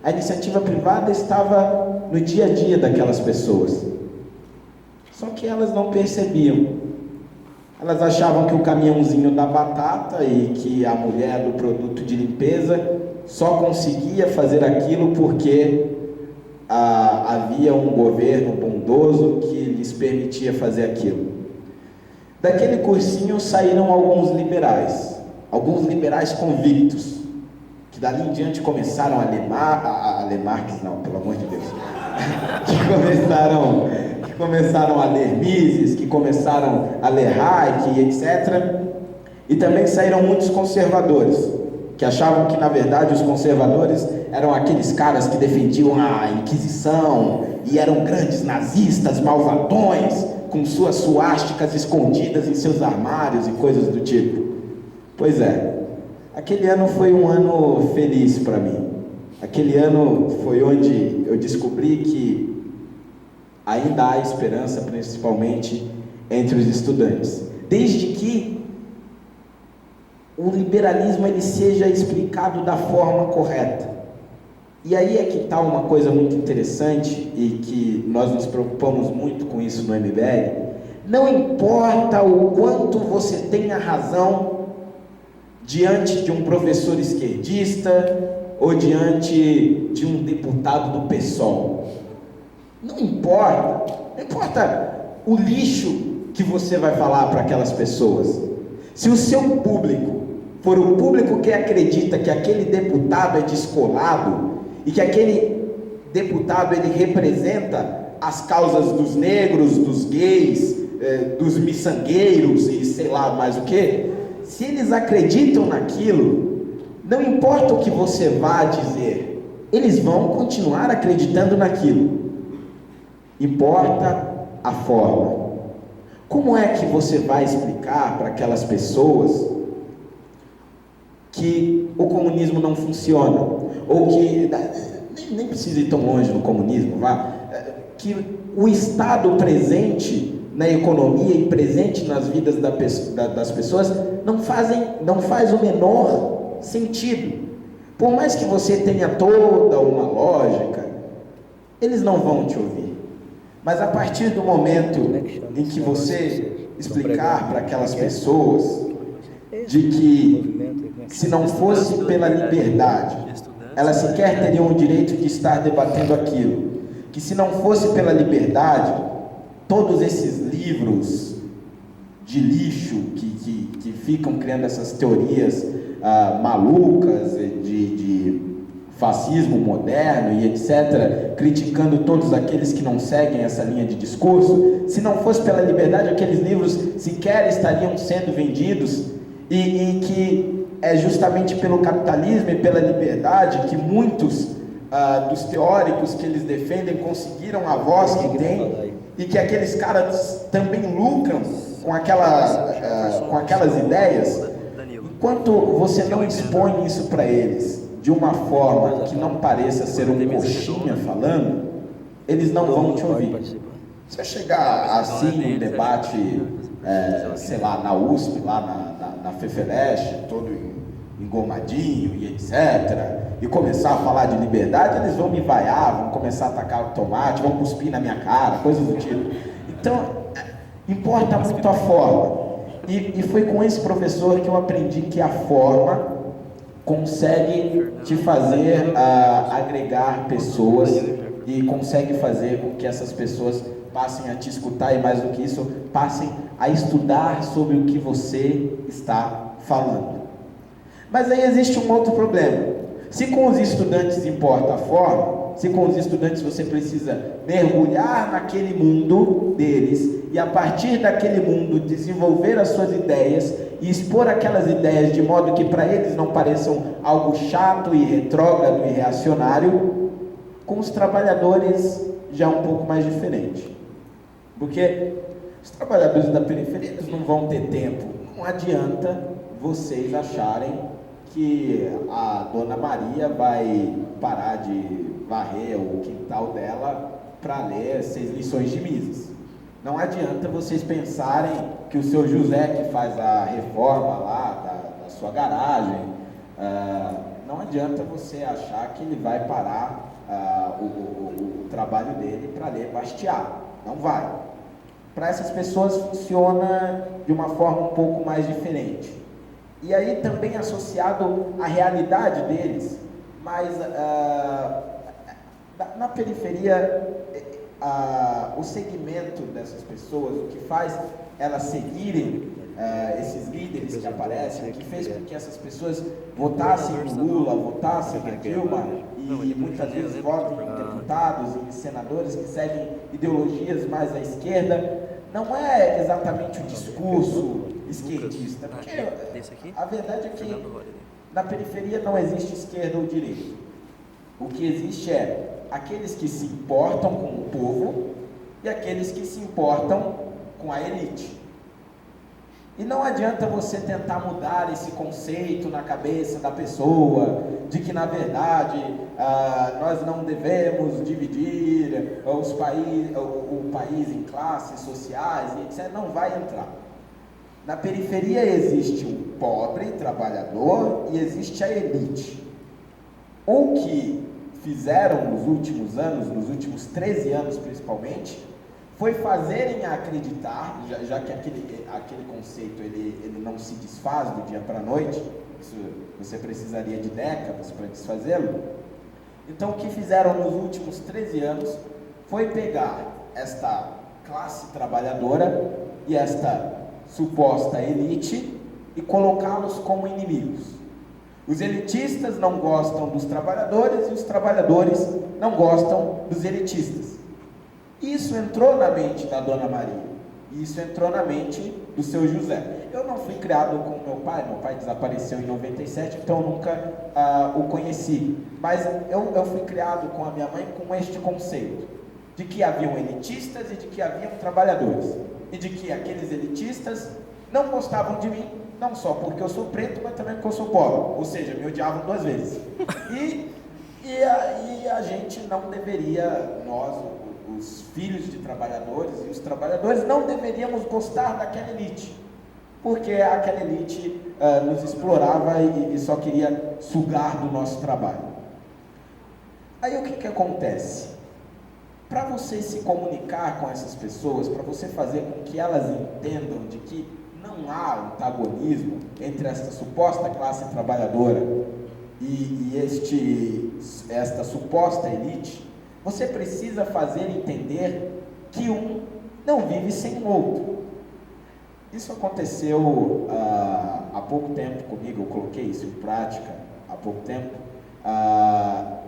A iniciativa privada estava no dia a dia daquelas pessoas. Só que elas não percebiam. Elas achavam que o caminhãozinho da batata e que a mulher do produto de limpeza só conseguia fazer aquilo porque havia um governo bondoso que lhes permitia fazer aquilo. Daquele cursinho saíram alguns liberais convictos, que dali em diante começaram a ler Marx, não, pelo amor de Deus, que começaram a ler Mises, que começaram a ler Hayek, etc. E também saíram muitos conservadores, que achavam que, na verdade, os conservadores eram aqueles caras que defendiam a Inquisição e eram grandes nazistas, malvadões, com suas suásticas escondidas em seus armários e coisas do tipo. Pois é, aquele ano foi um ano feliz para mim. Aquele ano foi onde eu descobri que ainda há esperança, principalmente entre os estudantes, desde que o liberalismo ele seja explicado da forma correta. E aí é que está uma coisa muito interessante e que nós nos preocupamos muito com isso no MBL. Não importa o quanto você tenha razão diante de um professor esquerdista ou diante de um deputado do PSOL. Não importa o lixo que você vai falar para aquelas pessoas. Se o seu público for o público que acredita que aquele deputado é descolado e que aquele deputado ele representa as causas dos negros, dos gays, dos miçangueiros e sei lá mais o que, se eles acreditam naquilo, não importa o que você vá dizer, eles vão continuar acreditando naquilo. Importa a forma. Como é que você vai explicar para aquelas pessoas que o comunismo não funciona? Ou que, nem precisa ir tão longe no comunismo, que o Estado presente na economia e presente nas vidas das pessoas não faz o menor sentido. Por mais que você tenha toda uma lógica, eles não vão te ouvir. Mas a partir do momento em que você explicar para aquelas pessoas de que se não fosse pela liberdade, elas sequer teriam o direito de estar debatendo aquilo, que se não fosse pela liberdade, todos esses livros de lixo que ficam criando essas teorias malucas de fascismo moderno e etc., criticando todos aqueles que não seguem essa linha de discurso, se não fosse pela liberdade, aqueles livros sequer estariam sendo vendidos, e que é justamente pelo capitalismo e pela liberdade que muitos dos teóricos que eles defendem conseguiram a voz que têm, e que aqueles caras também lucram com aquelas ideias. Enquanto você não expõe isso para eles de uma forma que não pareça ser um coxinha falando, eles não vão te ouvir. Se eu chegar assim num debate, sei lá, na USP, lá na FEFELESH, todo engomadinho e etc., e começar a falar de liberdade, eles vão me vaiar, vão começar a atacar o tomate, vão cuspir na minha cara, coisas do tipo. Então, importa muito a forma. E foi com esse professor que eu aprendi que a forma consegue te fazer agregar pessoas e consegue fazer com que essas pessoas passem a te escutar e, mais do que isso, passem a estudar sobre o que você está falando. Mas aí existe um outro problema. Se com os estudantes importa a forma, se com os estudantes você precisa mergulhar naquele mundo deles e a partir daquele mundo desenvolver as suas ideias e expor aquelas ideias de modo que para eles não pareçam algo chato e retrógrado e reacionário, com os trabalhadores já é um pouco mais diferente. Porque os trabalhadores da periferia eles não vão ter tempo. Não adianta vocês acharem que a Dona Maria vai parar de varrer o quintal dela para ler 6 lições de Mises. Não adianta vocês pensarem que o seu José que faz a reforma lá da sua garagem, não adianta você achar que ele vai parar o trabalho dele para ler Bastiat. Não vai. Para essas pessoas funciona de uma forma um pouco mais diferente. E aí também associado à realidade deles, mas na periferia, o segmento dessas pessoas, o que faz elas seguirem esses líderes que aparecem, o que fez com que essas pessoas votassem no Lula, votassem na Dilma, e muitas vezes votem em deputados e senadores que seguem ideologias mais à esquerda, não é exatamente o discurso esquerdista, porque a verdade é que na periferia não existe esquerda ou direita. O que existe é aqueles que se importam com o povo e aqueles que se importam com a elite. E não adianta você tentar mudar esse conceito na cabeça da pessoa, de que na verdade nós não devemos dividir o país em classes sociais, etc. Não vai entrar. Na periferia existe o pobre trabalhador e existe a elite. Ou que fizeram nos últimos anos, nos últimos 13 anos principalmente, foi fazerem acreditar, já que aquele conceito ele não se desfaz do dia para a noite, isso, você precisaria de décadas para desfazê-lo. Então, o que fizeram nos últimos 13 anos foi pegar esta classe trabalhadora e esta suposta elite e colocá-los como inimigos. Os elitistas não gostam dos trabalhadores e os trabalhadores não gostam dos elitistas. Isso entrou na mente da Dona Maria, isso entrou na mente do seu José. Eu não fui criado com meu pai desapareceu em 97, então eu nunca o conheci. Mas eu fui criado com a minha mãe com este conceito, de que haviam elitistas e de que haviam trabalhadores. E de que aqueles elitistas não gostavam de mim, não só porque eu sou preto, mas também porque eu sou pobre. Ou seja, me odiavam 2 vezes. E a gente não deveria, nós, os filhos de trabalhadores e os trabalhadores, não deveríamos gostar daquela elite. Porque aquela elite nos explorava e só queria sugar do nosso trabalho. Aí o que acontece? Para você se comunicar com essas pessoas, para você fazer com que elas entendam de que não há antagonismo entre esta suposta classe trabalhadora e esta suposta elite, você precisa fazer entender que um não vive sem o outro. Isso aconteceu há pouco tempo comigo, eu coloquei isso em prática há pouco tempo.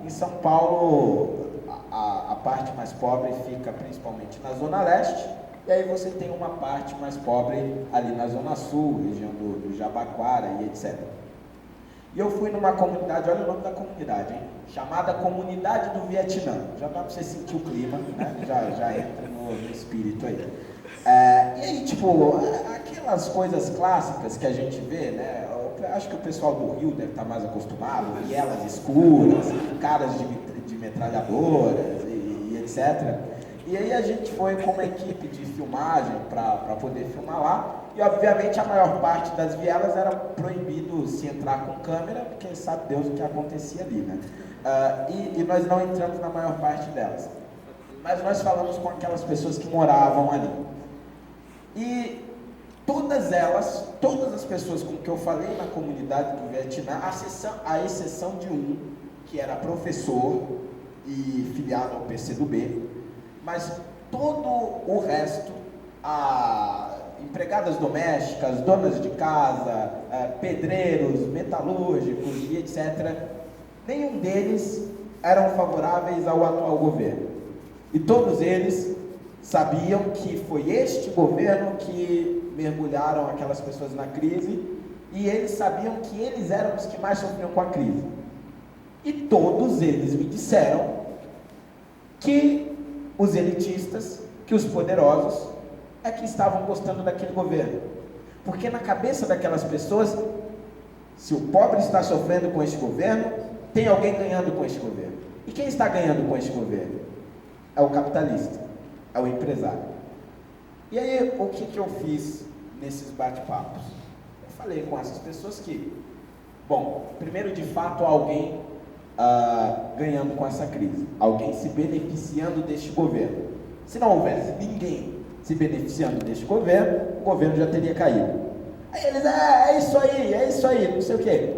Em São Paulo, a parte mais pobre fica principalmente na Zona Leste, e aí você tem uma parte mais pobre ali na Zona Sul, região do Jabaquara e etc. E eu fui numa comunidade, olha o nome da comunidade, hein? Chamada Comunidade do Vietnã. Já dá para você sentir o clima, né? Já entra no espírito aí. E aí, tipo, aquelas coisas clássicas que a gente vê, né? Eu acho que o pessoal do Rio deve estar mais acostumado, vielas escuras, caras de metralhadoras e etc. E aí a gente foi com uma equipe de filmagem para poder filmar lá, e obviamente a maior parte das vielas era proibido se entrar com câmera, porque sabe Deus o que acontecia ali, né? E nós não entramos na maior parte delas. Mas nós falamos com aquelas pessoas que moravam ali. E todas as pessoas com que eu falei na comunidade do Vietnã, à exceção de um, que era professor e filiado ao PCdoB, mas todo o resto, empregadas domésticas, donas de casa, pedreiros, metalúrgicos e etc., nenhum deles eram favoráveis ao atual governo. E todos eles sabiam que foi este governo que mergulharam aquelas pessoas na crise, e eles sabiam que eles eram os que mais sofriam com a crise. E todos eles me disseram que os elitistas, que os poderosos, é que estavam gostando daquele governo. Porque na cabeça daquelas pessoas, se o pobre está sofrendo com este governo, tem alguém ganhando com este governo. E quem está ganhando com este governo? É o capitalista, é o empresário. E aí, o que eu fiz nesses bate-papos? Eu falei com essas pessoas que, bom, primeiro, de fato, alguém ganhando com essa crise, alguém se beneficiando deste governo. Se não houvesse ninguém se beneficiando deste governo, o governo já teria caído. Aí eles, é isso aí, não sei o quê.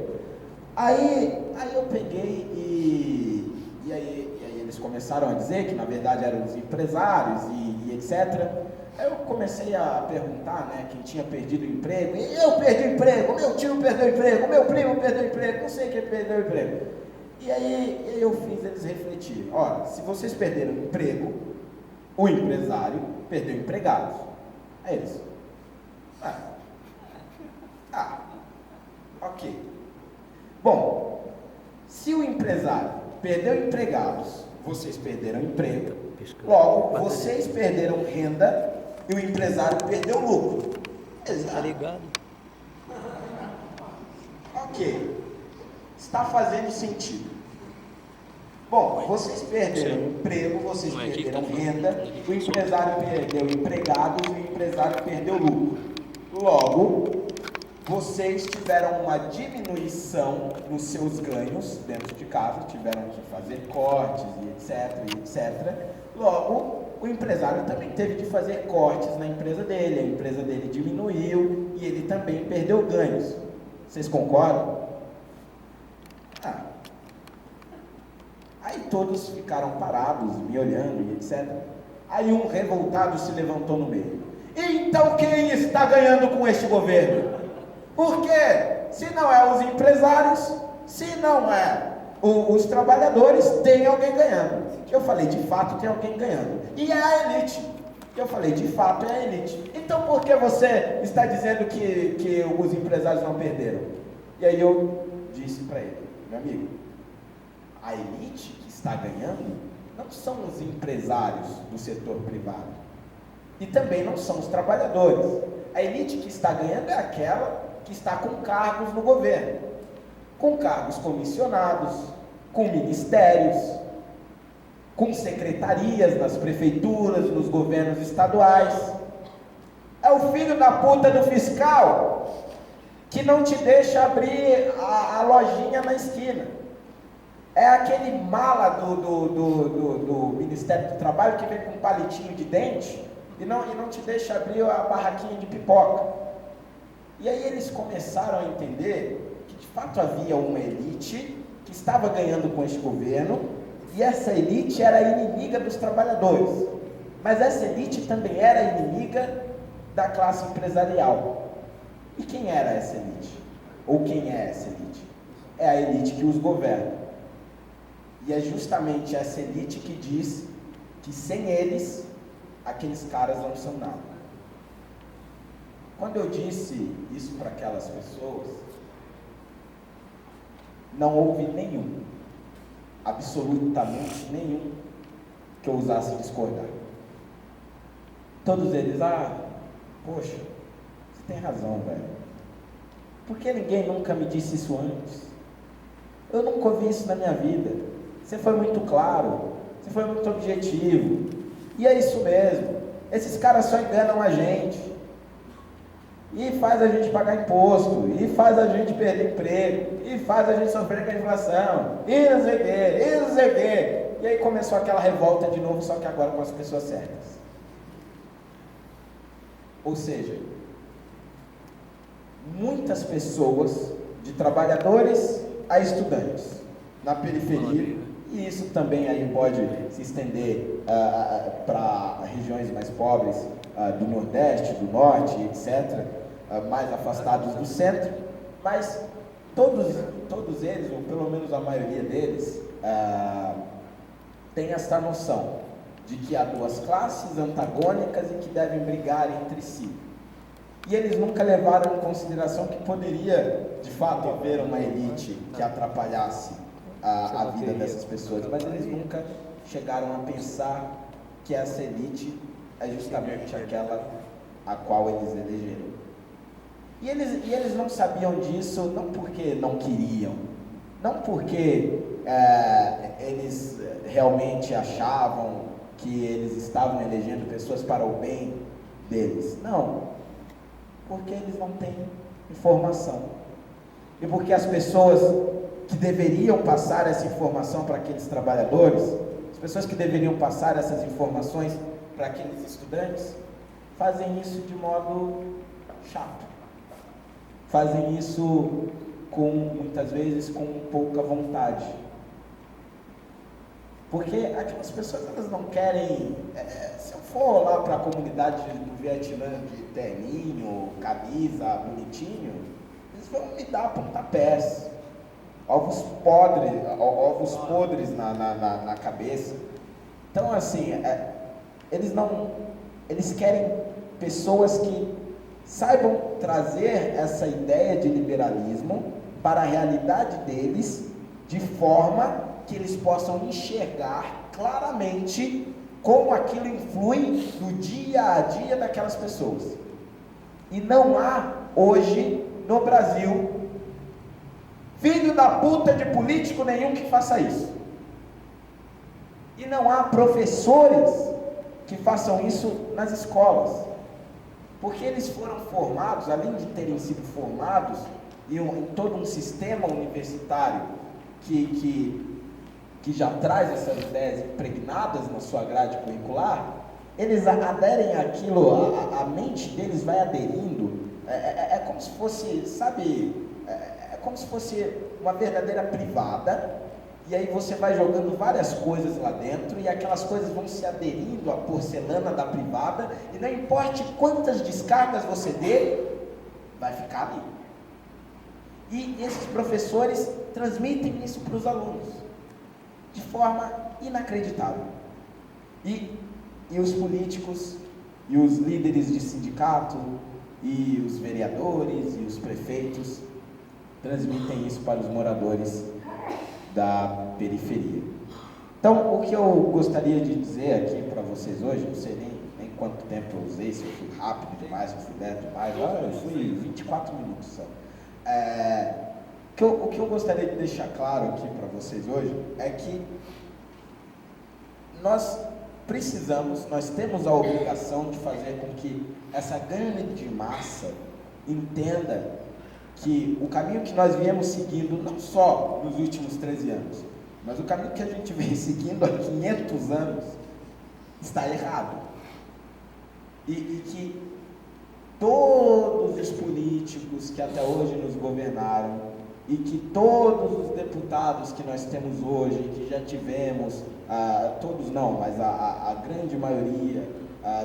Aí eu peguei e aí eles começaram a dizer que na verdade eram os empresários e etc. Aí eu comecei a perguntar, né, quem tinha perdido o emprego. Eu perdi o emprego, meu tio perdeu o emprego, meu primo perdeu o emprego, não sei quem perdeu o emprego. E aí eu fiz eles refletirem. Olha, se vocês perderam o emprego, o empresário perdeu empregados. É isso. Ok. Bom, se o empresário perdeu empregados, vocês perderam emprego, logo vocês perderam renda e o empresário perdeu lucro. Exato. Tá ligado? Ok. Está fazendo sentido. Bom, vocês perderam emprego, vocês perderam renda, o empresário perdeu empregados e o empresário perdeu lucro. Logo, vocês tiveram uma diminuição nos seus ganhos dentro de casa, tiveram que fazer cortes e etc. Logo, o empresário também teve de fazer cortes na empresa dele, a empresa dele diminuiu e ele também perdeu ganhos. Vocês concordam? Aí todos ficaram parados, me olhando e etc. Aí um revoltado se levantou no meio. Então quem está ganhando com este governo? Porque se não é os empresários, se não é os trabalhadores, tem alguém ganhando. Eu falei, de fato tem alguém ganhando. E é a elite. Eu falei, de fato é a elite. Então por que você está dizendo que os empresários não perderam? E aí eu disse para ele, meu amigo, a elite que está ganhando não são os empresários do setor privado. E também não são os trabalhadores. A elite que está ganhando é aquela que está com cargos no governo. Com cargos comissionados, com ministérios, com secretarias nas prefeituras, nos governos estaduais. É o filho da puta do fiscal que não te deixa abrir a lojinha na esquina. É aquele mala do Ministério do Trabalho que vem com um palitinho de dente e não te deixa abrir a barraquinha de pipoca. E aí eles começaram a entender que de fato havia uma elite que estava ganhando com este governo, e essa elite era inimiga dos trabalhadores, mas essa elite também era inimiga da classe empresarial. E quem era essa elite? Ou quem é essa elite? É a elite que os governa. E é justamente essa elite que diz que sem eles, aqueles caras não são nada. Quando eu disse isso para aquelas pessoas, não houve nenhum, absolutamente nenhum, que eu ousasse discordar. Todos eles, poxa, você tem razão, velho. Por que ninguém nunca me disse isso antes? Eu nunca ouvi isso na minha vida. Você foi muito claro, você foi muito objetivo. E é isso mesmo. Esses caras só enganam a gente. E faz a gente pagar imposto, e faz a gente perder emprego, e faz a gente sofrer com a inflação, e não sei o quê, e não sei o quê. E aí começou aquela revolta de novo, só que agora com as pessoas certas. Ou seja, muitas pessoas, de trabalhadores a estudantes, na periferia, e isso também aí pode se estender para regiões mais pobres do Nordeste, do Norte, etc., mais afastados do centro, mas todos eles, ou pelo menos a maioria deles, tem essa noção de que há duas classes antagônicas e que devem brigar entre si. E eles nunca levaram em consideração que poderia, de fato, haver uma elite que atrapalhasse a vida dessas pessoas, mas eles nunca chegaram a pensar que essa elite é justamente aquela a qual eles elegeram. E eles não sabiam disso, não porque não queriam, não porque eles realmente achavam que eles estavam elegendo pessoas para o bem deles, não, porque eles não têm informação, e porque as pessoas que deveriam passar essa informação para aqueles trabalhadores, as pessoas que deveriam passar essas informações para aqueles estudantes, fazem isso de modo chato, fazem isso muitas vezes com pouca vontade, porque aquelas pessoas elas não querem, se eu for lá para a comunidade do Vietnã de terninho, camisa, bonitinho, eles vão me dar pontapés, ovos podres na cabeça. Então assim, eles querem pessoas que saibam trazer essa ideia de liberalismo para a realidade deles, de forma que eles possam enxergar claramente como aquilo influi no dia a dia daquelas pessoas. E não há hoje no Brasil filho da puta de político nenhum que faça isso. E não há professores que façam isso nas escolas. porque eles foram formados, além de terem sido formados em todo um sistema universitário que já traz essas ideias impregnadas na sua grade curricular, eles aderem àquilo, a mente deles vai aderindo, é como se fosse, sabe, é como se fosse uma verdadeira privada, e aí você vai jogando várias coisas lá dentro, e aquelas coisas vão se aderindo à porcelana da privada, e não importa quantas descargas você dê, vai ficar ali. E esses professores transmitem isso para os alunos, de forma inacreditável. E os políticos, e os líderes de sindicato, e os vereadores, e os prefeitos, transmitem isso para os moradores da periferia. Então, o que eu gostaria de dizer aqui para vocês hoje, não sei nem quanto tempo eu usei, se eu fui rápido demais, se eu fui lento demais, eu fui 24 minutos só. O que eu gostaria de deixar claro aqui para vocês hoje é que nós temos a obrigação de fazer com que essa grande massa entenda que o caminho que nós viemos seguindo, não só nos últimos 13 anos, mas o caminho que a gente vem seguindo há 500 anos, está errado. E que todos os políticos que até hoje nos governaram, e que todos os deputados que nós temos hoje, que já tivemos, todos não, mas a grande maioria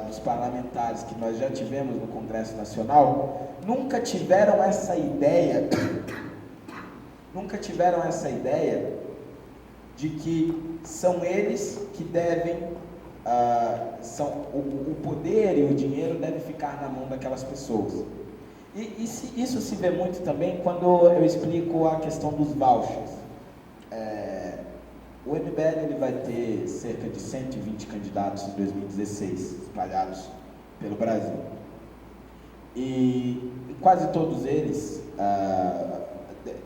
dos parlamentares que nós já tivemos no Congresso Nacional, nunca tiveram essa ideia de que são eles que devem, o poder e o dinheiro devem ficar na mão daquelas pessoas. E isso se vê muito também quando eu explico a questão dos vouchers. O MBL ele vai ter cerca de 120 candidatos em 2016, espalhados pelo Brasil. E quase todos eles,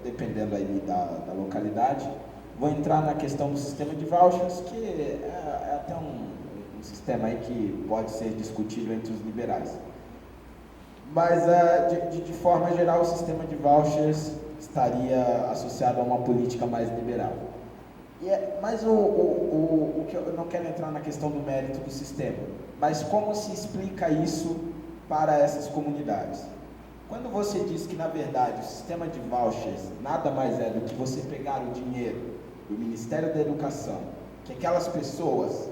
dependendo aí da localidade, vão entrar na questão do sistema de vouchers, que é até um sistema aí que pode ser discutido entre os liberais. Mas, de forma geral, o sistema de vouchers estaria associado a uma política mais liberal. Mas o que eu não quero entrar na questão do mérito do sistema, mas como se explica isso para essas comunidades? Quando você diz que, na verdade, o sistema de vouchers nada mais é do que você pegar o dinheiro do Ministério da Educação, que aquelas pessoas